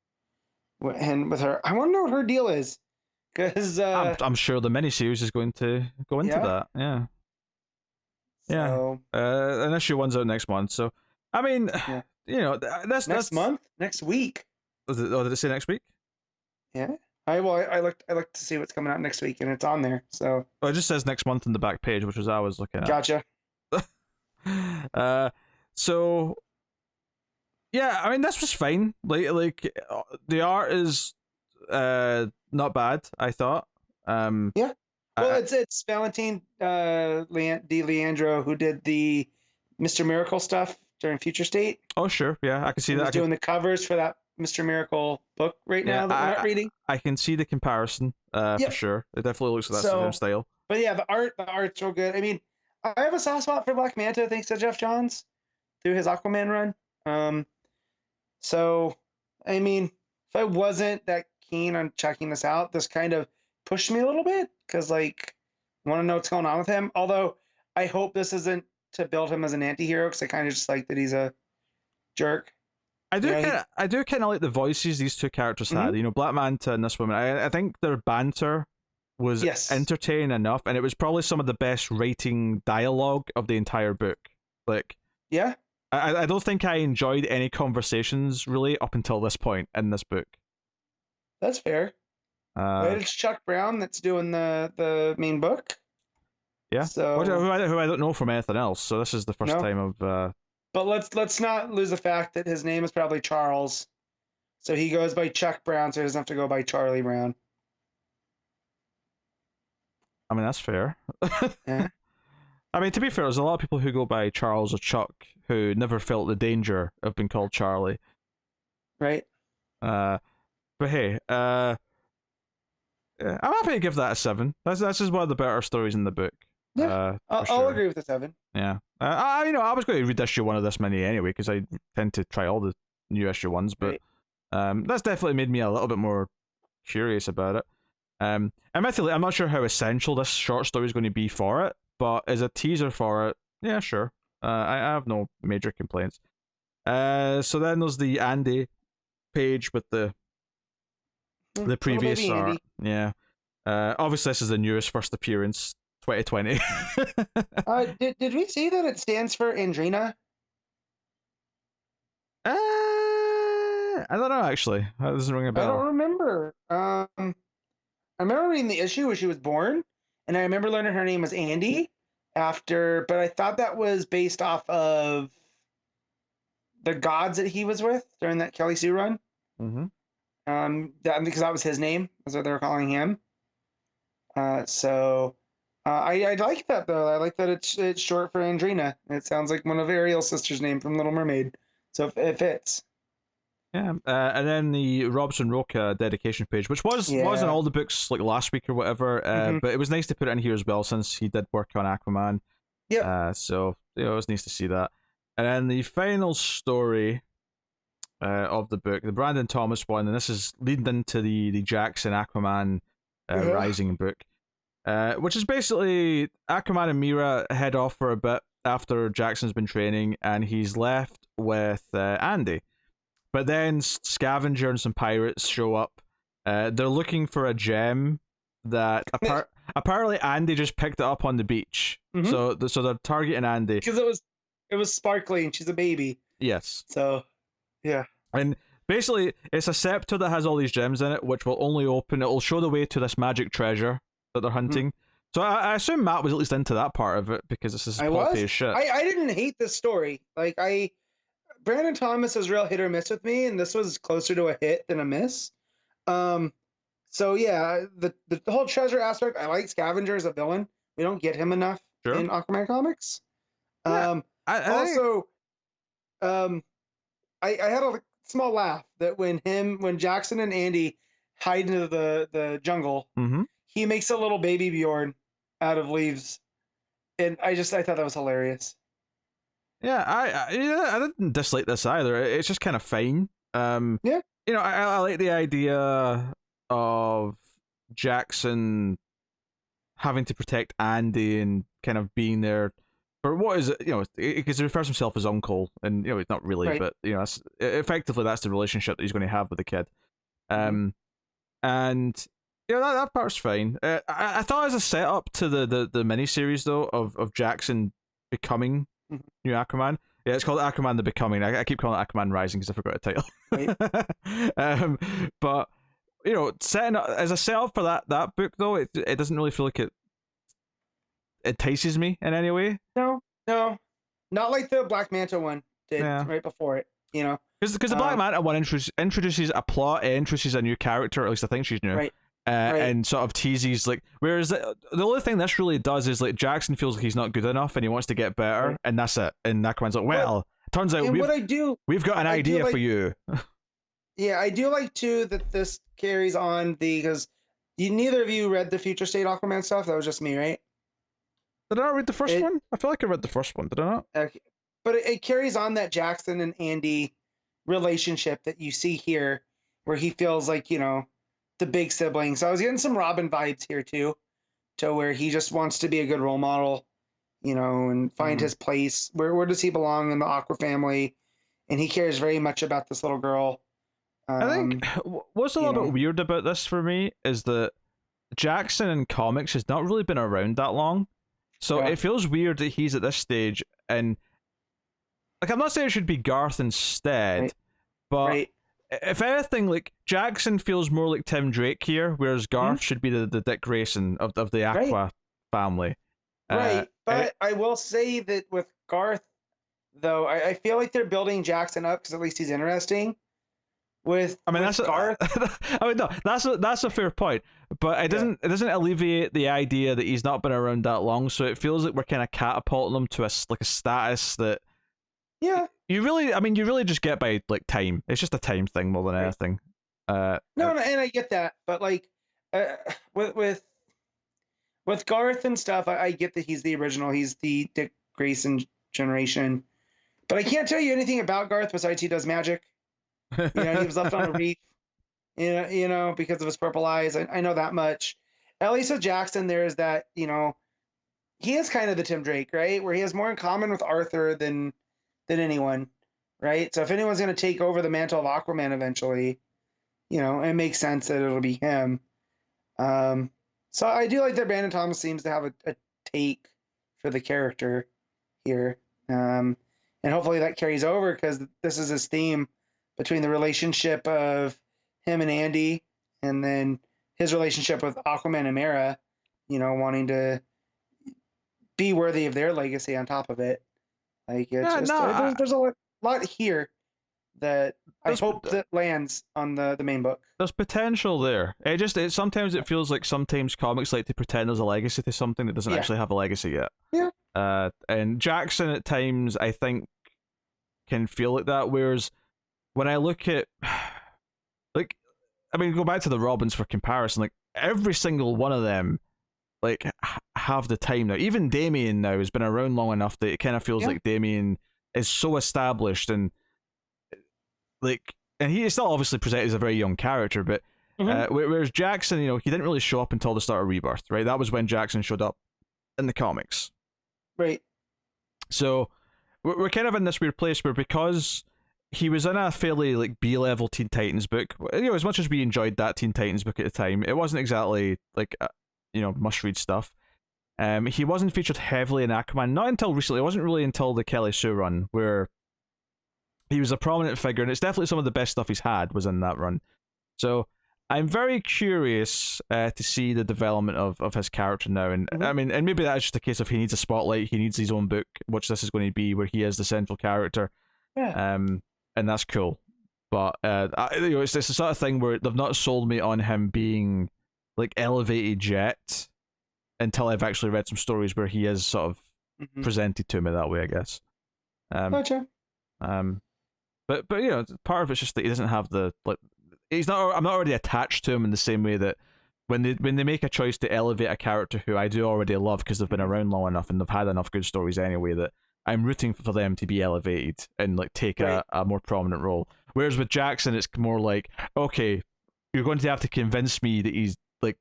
S2: and with her. I want to know what her deal is, because
S1: I'm sure the miniseries is going to go into that. And issue 1's out next month, so I mean, you know, that's
S2: next week.
S1: Did it say next week?
S2: Yeah. I looked to see what's coming out next week, and it's on there. So
S1: it just says next month on the back page, which was I was looking at.
S2: Gotcha.
S1: So yeah, I mean this was fine. Like the art is not bad, I thought.
S2: Yeah. Well, it's Valentine De Leandro who did the Mr. Miracle stuff during Future State.
S1: Oh sure, yeah, I can see that.
S2: He's doing the covers for that Mr. Miracle book right now that we're not reading.
S1: I can see the comparison for sure. It definitely looks like that's the same style.
S2: But yeah, the art's real good. I mean, I have a soft spot for Black Manta thanks to Jeff Johns through his Aquaman run. So I mean, if I wasn't that keen on checking this out, this kind of pushed me a little bit, because like I want to know what's going on with him. Although I hope this isn't to build him as an anti-hero, because I kind of just like that he's a jerk.
S1: I do kind of like the voices these two characters had. You know, Black Manta and this woman. I think their banter was entertaining enough, and it was probably some of the best writing dialogue of the entire book. Like,
S2: yeah,
S1: I don't think I enjoyed any conversations really up until this point in this book.
S2: That's fair. It's Chuck Brown that's doing the main book.
S1: Yeah.
S2: So
S1: who I don't know from anything else. So this is the first time of.
S2: But let's not lose the fact that his name is probably Charles, so he goes by Chuck Brown, so he doesn't have to go by Charlie Brown.
S1: I mean, that's fair.
S2: Yeah.
S1: I mean, to be fair, there's a lot of people who go by Charles or Chuck who never felt the danger of being called Charlie.
S2: Right.
S1: But hey, I'm happy to give that a 7. That's just one of the better stories in the book.
S2: Yeah, I'll agree with the 7.
S1: Yeah. I was going to read issue 1 of this mini anyway, because I tend to try all the new issue 1s, but that's definitely made me a little bit more curious about it. Admittedly, I'm not sure how essential this short story is going to be for it, but as a teaser for it, yeah, sure. I have no major complaints. So then there's the Andy page with the previous art.
S2: Andy.
S1: Yeah. Obviously, this is the newest first appearance, 2020.
S2: Did we see that it stands for Andrina?
S1: I don't know, actually. That doesn't ring a bell.
S2: I don't remember. I remember reading the issue where she was born, and I remember learning her name was Andy but I thought that was based off of the gods that he was with during that Kelly Sue run.
S1: Mm-hmm.
S2: Because that was his name, that's what they were calling him. So I like that though. I like that it's short for Andrina. It sounds like one of Ariel's sister's name from Little Mermaid, so it fits.
S1: Yeah, and then the Robson Roca dedication page, which was in all the books like last week or whatever, but it was nice to put it in here as well since he did work on Aquaman.
S2: Yeah.
S1: So it was nice to see that. And then the final story of the book, the Brandon Thomas one, and this is leading into the Jackson Aquaman Rising book, which is basically Aquaman and Mira head off for a bit after Jackson's been training, and he's left with Andy. But then Scavenger and some pirates show up. They're looking for a gem that apparently Andy just picked it up on the beach. Mm-hmm. So they're targeting Andy
S2: because it was sparkly and she's a baby.
S1: Yes.
S2: So, yeah.
S1: And basically, it's a scepter that has all these gems in it, which will only open. It will show the way to this magic treasure that they're hunting. Mm-hmm. So I assume Matt was at least into that part of it because this is poppy as shit.
S2: I didn't hate this story. Like Brandon Thomas is real hit or miss with me, and this was closer to a hit than a miss. So yeah, the whole treasure aspect. I like Scavenger as a villain. We don't get him enough
S1: Sure.
S2: in Aquaman comics.
S1: Yeah.
S2: Um,
S1: I think
S2: also, um, I had a small laugh that when Jackson and Andy hide into the jungle,
S1: Mhm.
S2: he makes a little baby Bjorn out of leaves, and I thought that was hilarious.
S1: Yeah, I didn't dislike this either. It's just kind of fine.
S2: Yeah,
S1: I like the idea of Jackson having to protect Andy and kind of being there for what is it, because he refers himself as uncle, and it's not really,
S2: right.
S1: but that's, effectively that's the relationship that he's going to have with the kid.
S2: Mhm.
S1: And that part's fine. I thought as a setup to the miniseries though of Jackson becoming
S2: Mhm.
S1: new Aquaman. Yeah, it's called Aquaman the Becoming. I keep calling it Aquaman Rising because I forgot the title.
S2: Right.
S1: But setting up as a setup for that book though, it doesn't really feel like it entices me in any way.
S2: No, no, not like the Black Manta one did
S1: Yeah,
S2: right before it.
S1: because the Black Manta one introduces a plot, it introduces a new character. At least I think she's new.
S2: Right. Right.
S1: And sort of teases like, whereas the only thing this really does is like Jackson feels like he's not good enough and he wants to get better,
S2: Right.
S1: and that's it. And Aquaman's like, well, turns out
S2: And what
S1: we've got an
S2: I do
S1: idea
S2: like,
S1: for you.
S2: yeah, I do like too that this carries on because neither of you read the Future State Aquaman stuff. That was just me, right?
S1: Did I not read the first
S2: It,
S1: one? I feel like I read the first one. Did I not?
S2: okay. But it carries on that Jackson and Andy relationship that you see here, where he feels like the big sibling. So I was getting some Robin vibes here too, to where he just wants to be a good role model, and find his place. Where does he belong in the Aqua family? And he cares very much about this little girl.
S1: I think what's a little bit weird about this for me is that Jackson in comics has not really been around that long. So it feels weird that he's at this stage, and like I'm not saying it should be Garth instead,
S2: right.
S1: but
S2: Right.
S1: if anything, like Jackson feels more like Tim Drake here, whereas Garth should be the Dick Grayson of the Aqua family.
S2: Right. But I will say that with Garth, though, I feel like they're building Jackson up because at least he's interesting. With Garth,
S1: I mean, no, that's a fair point, but it doesn't alleviate the idea that he's not been around that long. So it feels like we're kind of catapulting him to a status that you really just get by like time. It's just a time thing more than anything.
S2: No, and I get that, but like with Garth and stuff, I get that he's the original. He's the Dick Grayson generation, but I can't tell you anything about Garth besides he does magic. He was left on a reef, because of his purple eyes. I know that much. At least with Jackson, there's that, he is kind of the Tim Drake, right? Where he has more in common with Arthur than anyone, right? So if anyone's going to take over the mantle of Aquaman eventually, it makes sense that it'll be him. So I do like that Brandon Thomas seems to have a take for the character here. And hopefully that carries over because this is his theme between the relationship of him and Andy, and then his relationship with Aquaman and Mera, wanting to be worthy of their legacy on top of it. Like there's a lot here that I hope that lands on the main book.
S1: There's potential there. Sometimes it feels like sometimes comics like to pretend there's a legacy to something that doesn't actually have a legacy yet.
S2: Yeah.
S1: And Jackson at times I think can feel like that, whereas when I look at, like, I mean, go back to the Robins for comparison. Like every single one of them, like have the time now. Even Damian now has been around long enough that it kind of feels like Damian is so established and he is still obviously presented as a very young character, but whereas Jackson, he didn't really show up until the start of Rebirth, right? That was when Jackson showed up in the comics,
S2: right?
S1: So we're kind of in this weird place where because he was in a fairly like B-level Teen Titans book. As much as we enjoyed that Teen Titans book at the time, it wasn't exactly like must-read stuff. He wasn't featured heavily in Aquaman, not until recently. It wasn't really until the Kelly Sue run where he was a prominent figure, and it's definitely some of the best stuff he's had was in that run. So I'm very curious to see the development of his character now, and I mean, and maybe that's just a case of he needs a spotlight, he needs his own book, which this is going to be, where he is the central character.
S2: Yeah.
S1: And that's cool. But it's the sort of thing where they've not sold me on him being like elevated yet until I've actually read some stories where he is sort of presented to me that way, I guess.
S2: Gotcha.
S1: But part of it's just that he doesn't have the he's not. I'm not already attached to him in the same way that when they make a choice to elevate a character who I do already love because they've been around long enough and they've had enough good stories anyway, that I'm rooting for them to be elevated and like take a more prominent role. Whereas with Jackson, it's more like, okay, you're going to have to convince me that he's like,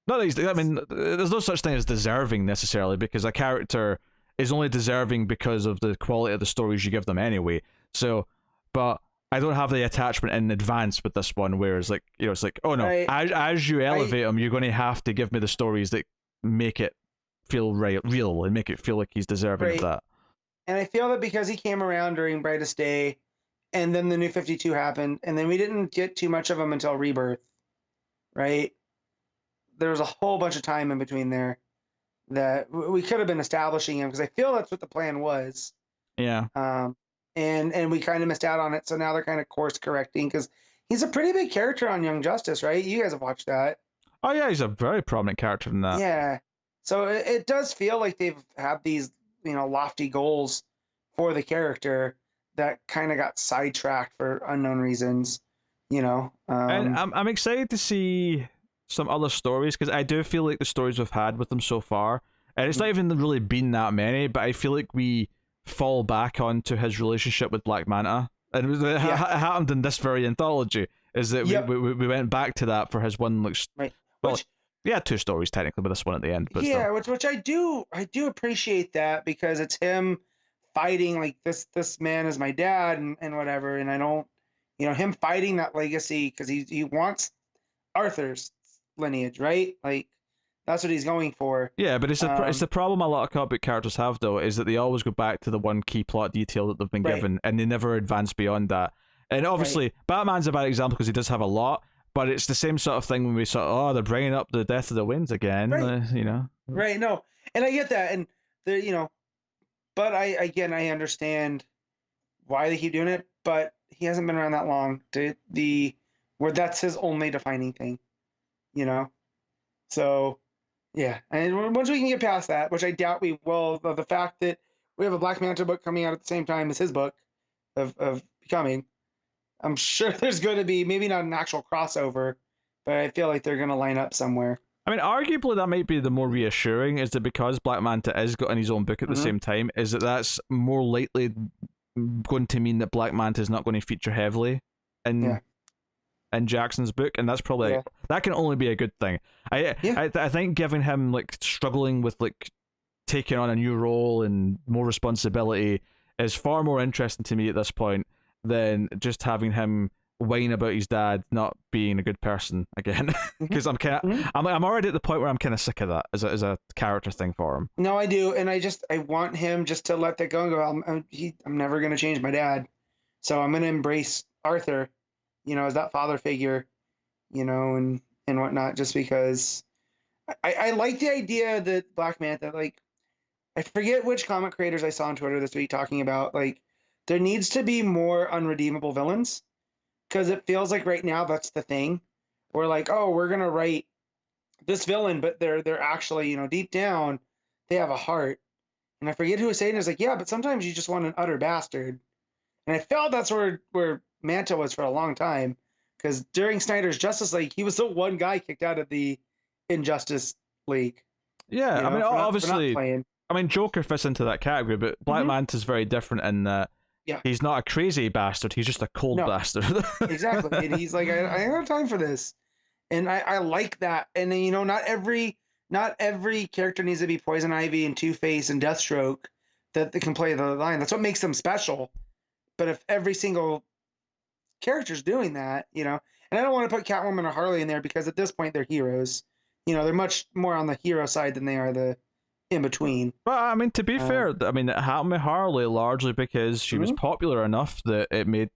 S1: not that he's. I mean, there's no such thing as deserving necessarily, because a character is only deserving because of the quality of the stories you give them anyway. So, but I don't have the attachment in advance with this one, whereas like, it's like, oh no, as you elevate him, you're going to have to give me the stories that make it feel real and make it feel like he's deserving of that.
S2: And I feel that because he came around during Brightest Day, and then the New 52 happened, and then we didn't get too much of him until Rebirth, right? There was a whole bunch of time in between there that we could have been establishing him, because I feel that's what the plan was.
S1: Yeah.
S2: And we kind of missed out on it, so now they're kind of course correcting, because he's a pretty big character on Young Justice, right? You guys have watched that.
S1: Oh yeah, he's a very prominent character in that.
S2: Yeah. So it does feel like they've had these, lofty goals for the character that kind of got sidetracked for unknown reasons, And
S1: I'm excited to see some other stories, because I do feel like the stories we've had with them so far, and it's not even really been that many, but I feel like we fall back onto his relationship with Black Manta, and it happened in this very anthology. Is that we went back to that for his one
S2: right?
S1: Well, yeah, 2 stories technically, but this one at the end. But still.
S2: which I do appreciate that, because it's him fighting like this man is my dad and whatever, and I don't, him fighting that legacy because he wants Arthur's lineage, right? Like that's what he's going for.
S1: Yeah, but it's the problem a lot of comic book characters have, though, is that they always go back to the one key plot detail that they've been given, and they never advance beyond that. And obviously, Batman's a bad example because he does have a lot. But it's the same sort of thing when we sort they're bringing up the Death of the Winds again,
S2: Right, no, and I get that, and but I understand why they keep doing it, but he hasn't been around that long where that's his only defining thing, So, yeah, and once we can get past that, which I doubt we will, the fact that we have a Black Manta book coming out at the same time as his book of Becoming, I'm sure there's going to be maybe not an actual crossover, but I feel like they're going to line up somewhere.
S1: I mean, arguably that might be the more reassuring, is that because Black Manta is getting his own book at the same time, is that's more likely going to mean that Black Manta is not going to feature heavily in Jackson's book, and that's probably that can only be a good thing. I think giving him like struggling with like taking on a new role and more responsibility is far more interesting to me at this point than just having him whine about his dad not being a good person again. Because I'm already at the point where I'm kind of sick of that as a character thing for him.
S2: No, I do, and I want him just to let that go and go. I'm never going to change my dad, so I'm going to embrace Arthur, as that father figure, and whatnot. Just because I like the idea that Black Manta, like, I forget which comic creators I saw on Twitter this week talking about, like, there needs to be more unredeemable villains, because it feels like right now that's the thing. We're like, oh, we're gonna write this villain, but they're actually, deep down, they have a heart. And I forget who was saying it. It's like, yeah, but sometimes you just want an utter bastard. And I felt that's where Manta was for a long time, because during Snyder's Justice League, he was the one guy kicked out of the Injustice League.
S1: Yeah, I mean, obviously, Joker fits into that category, but Black Manta's very different in that. Yeah. He's not a crazy bastard. He's just a cold bastard.
S2: Exactly. And he's like, I don't have time for this. And I like that. And then, not every character needs to be Poison Ivy and Two-Face and Deathstroke that they can play the line. That's what makes them special. But if every single character's doing that, and I don't want to put Catwoman or Harley in there, because at this point they're heroes. They're much more on the hero side than they are the in between.
S1: But I mean, to be fair, it happened with Harley largely because she was popular enough that it made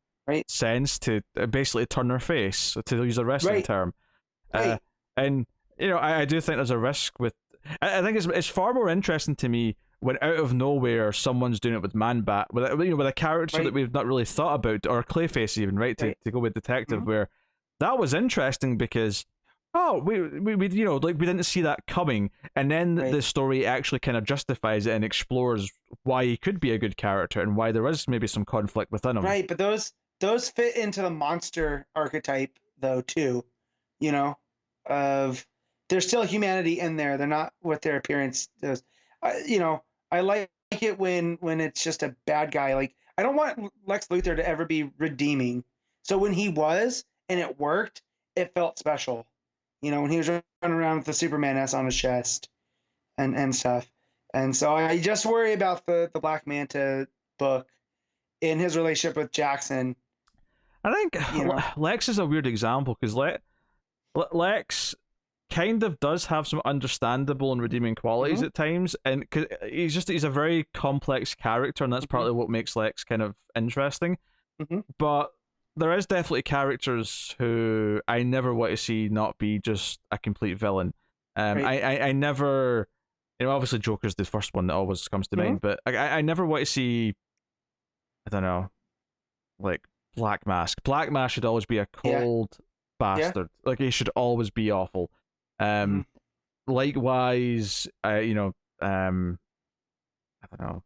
S1: sense to basically turn her face, to use a wrestling term. And I do think there's a risk with. I think it's far more interesting to me when out of nowhere someone's doing it with Man-Bat, with with a character
S2: Right.
S1: that we've not really thought about, or Clayface even, right?
S2: Right.
S1: To go with Detective,
S2: Mhm.
S1: where that was interesting because we like we didn't see that coming, and then
S2: Right.
S1: the story actually kind of justifies it and explores why he could be a good character and why there is maybe some conflict within him.
S2: Right, but those fit into the monster archetype though too, you know, of there's still humanity in there. They're not what their appearance does. I like it when it's just a bad guy. Like I don't want Lex Luthor to ever be redeeming. So when he was and it worked, it felt special. When he was running around with the Superman S on his chest and stuff. And so I just worry about the Black Manta book in his relationship with Jackson.
S1: I think Lex is a weird example because Lex kind of does have some understandable and redeeming qualities at times, and cause he's a very complex character, and that's partly what makes Lex kind of interesting. But there is definitely characters who I never want to see not be just a complete villain.
S2: Right.
S1: I never, obviously Joker's the first one that always comes to mind, but I never want to see, I don't know, like Black Mask. Black Mask should always be a cold bastard. Like he should always be awful. Likewise, I don't know.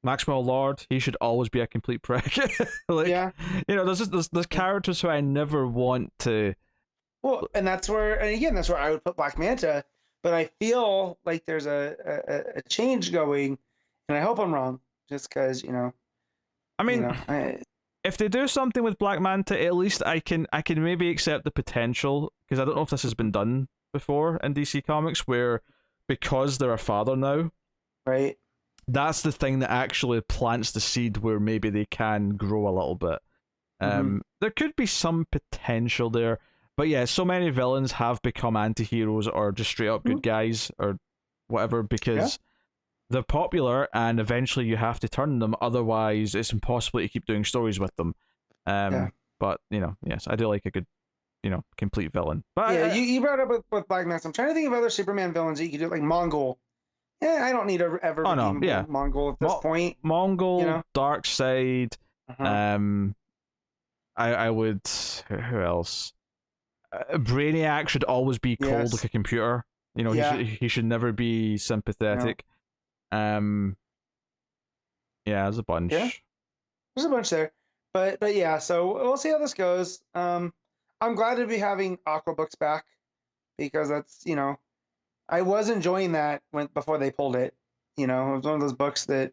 S1: Maxwell Lord, he should always be a complete prick. There's characters who I never want to.
S2: Well, and that's where I would put Black Manta. But I feel like there's a change going, and I hope I'm wrong. Just because
S1: I mean, if they do something with Black Manta, at least I can maybe accept the potential, because I don't know if this has been done before in DC Comics, where because they're a father now,
S2: right?
S1: That's the thing that actually plants the seed where maybe they can grow a little bit. There could be some potential there, but yeah, so many villains have become anti-heroes or just straight up good guys or whatever because they're popular, and eventually you have to turn them, otherwise it's impossible to keep doing stories with them. But yes, I do like a good complete villain. But
S2: you brought up with Black Mask. I'm trying to think of other Superman villains that you could do, like Mongol. Yeah, I don't need to ever redeem Mongol at this point.
S1: Mongol, Darkseid. I would. Who else? Brainiac should always be cold like a computer. He should never be sympathetic. No. There's a bunch.
S2: Yeah, there's a bunch there, but yeah. So we'll see how this goes. I'm glad to be having Aqua books back because that's I was enjoying that before they pulled it. It was one of those books that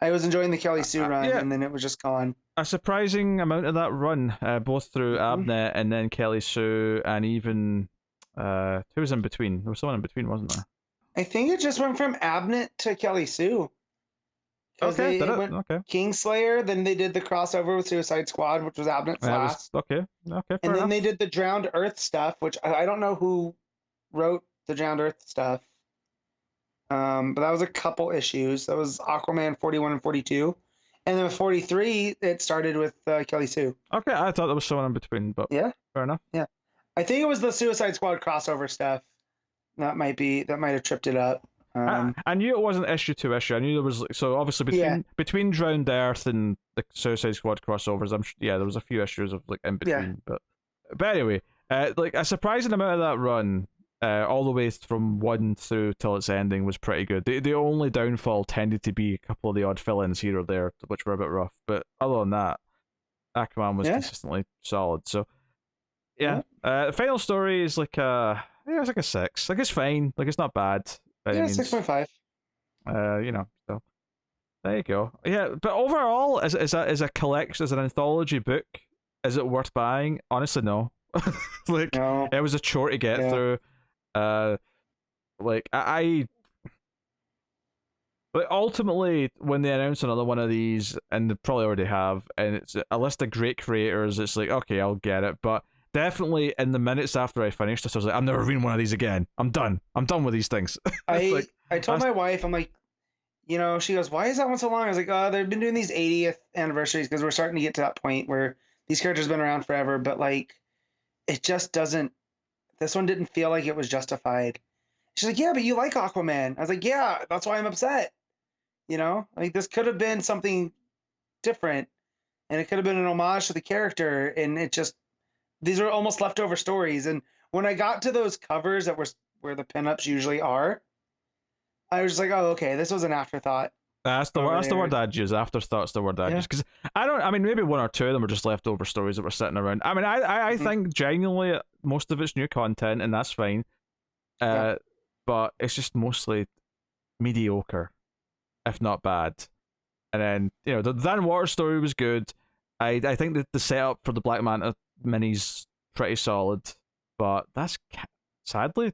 S2: I was enjoying the Kelly Sue run, and then it was just gone.
S1: A surprising amount of that run, both through Abnett and then Kelly Sue, and even who was in between? There was someone in between, wasn't there?
S2: I think it just went from Abnett to Kelly Sue.
S1: Okay, did it? Okay.
S2: Kingslayer, then they did the crossover with Suicide Squad, which was Abnett's last.
S1: Okay,
S2: and then they did the Drowned Earth stuff, which I don't know who wrote the Drowned Earth stuff. But that was a couple issues. That was Aquaman 41 and 42. And then 43, it started with Kelly Sue.
S1: Okay, I thought there was someone in between, but fair enough.
S2: Yeah. I think it was the Suicide Squad crossover stuff. That might have tripped it up.
S1: I knew it wasn't issue to issue. I knew there was so obviously between Drowned Earth and the Suicide Squad crossovers. There was a few issues of like in between, but anyway, like a surprising amount of that run, all the way from 1 through till its ending was pretty good. The only downfall tended to be a couple of the odd fill-ins here or there, which were a bit rough. But other than that, Aquaman was consistently solid. So the final story is like it's like a 6. Like it's fine. Like it's not bad.
S2: 6.5.
S1: So there you go. Yeah, but overall, as a collection, as an anthology book, is it worth buying? Honestly, no.
S2: No.
S1: It was a chore to get through. Ultimately, when they announce another one of these, and they probably already have, and it's a list of great creators, it's like, okay, I'll get it, but definitely in the minutes after I finished this, I was like, I'm never reading one of these again. I'm done with these things.
S2: I told my wife, I'm like, she goes, why is that one so long? I was like, they've been doing these 80th anniversaries because we're starting to get to that point where these characters have been around forever, but like, it just doesn't, this one didn't feel like it was justified. She's like, yeah, but you like Aquaman. I was like, yeah, that's why I'm upset. You know, like this could have been something different, and it could have been an homage to the character, and it just these are almost leftover stories. And when I got to those covers that were where the pinups usually are, I was just like, oh, okay, this was an afterthought.
S1: That's the
S2: over
S1: that's the
S2: there.
S1: word I'd use. Afterthought's the word I'd
S2: Yeah.
S1: use, because I mean, maybe one or two of them are just leftover stories that were sitting around. I mean, I
S2: Mhm.
S1: think genuinely most of it's new content, and that's fine.
S2: Yeah.
S1: But it's just mostly mediocre, if not bad. And then the Dan Water story was good. I think that the setup for the Black Manta minis pretty solid, but that's sadly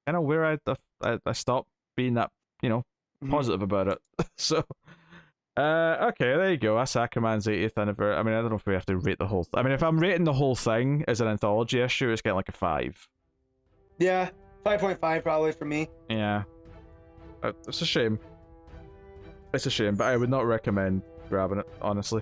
S1: kind of where I stopped being that
S2: Mhm.
S1: positive about it. So okay, there you go. That's Akaman's 80th anniversary. I mean, I don't know if we have to rate the whole. I mean, if I'm rating the whole thing as an anthology issue, it's getting like a 5.
S2: Yeah. 5.5 probably for me.
S1: Yeah, it's a shame. It's a shame, but I would not recommend grabbing it, honestly.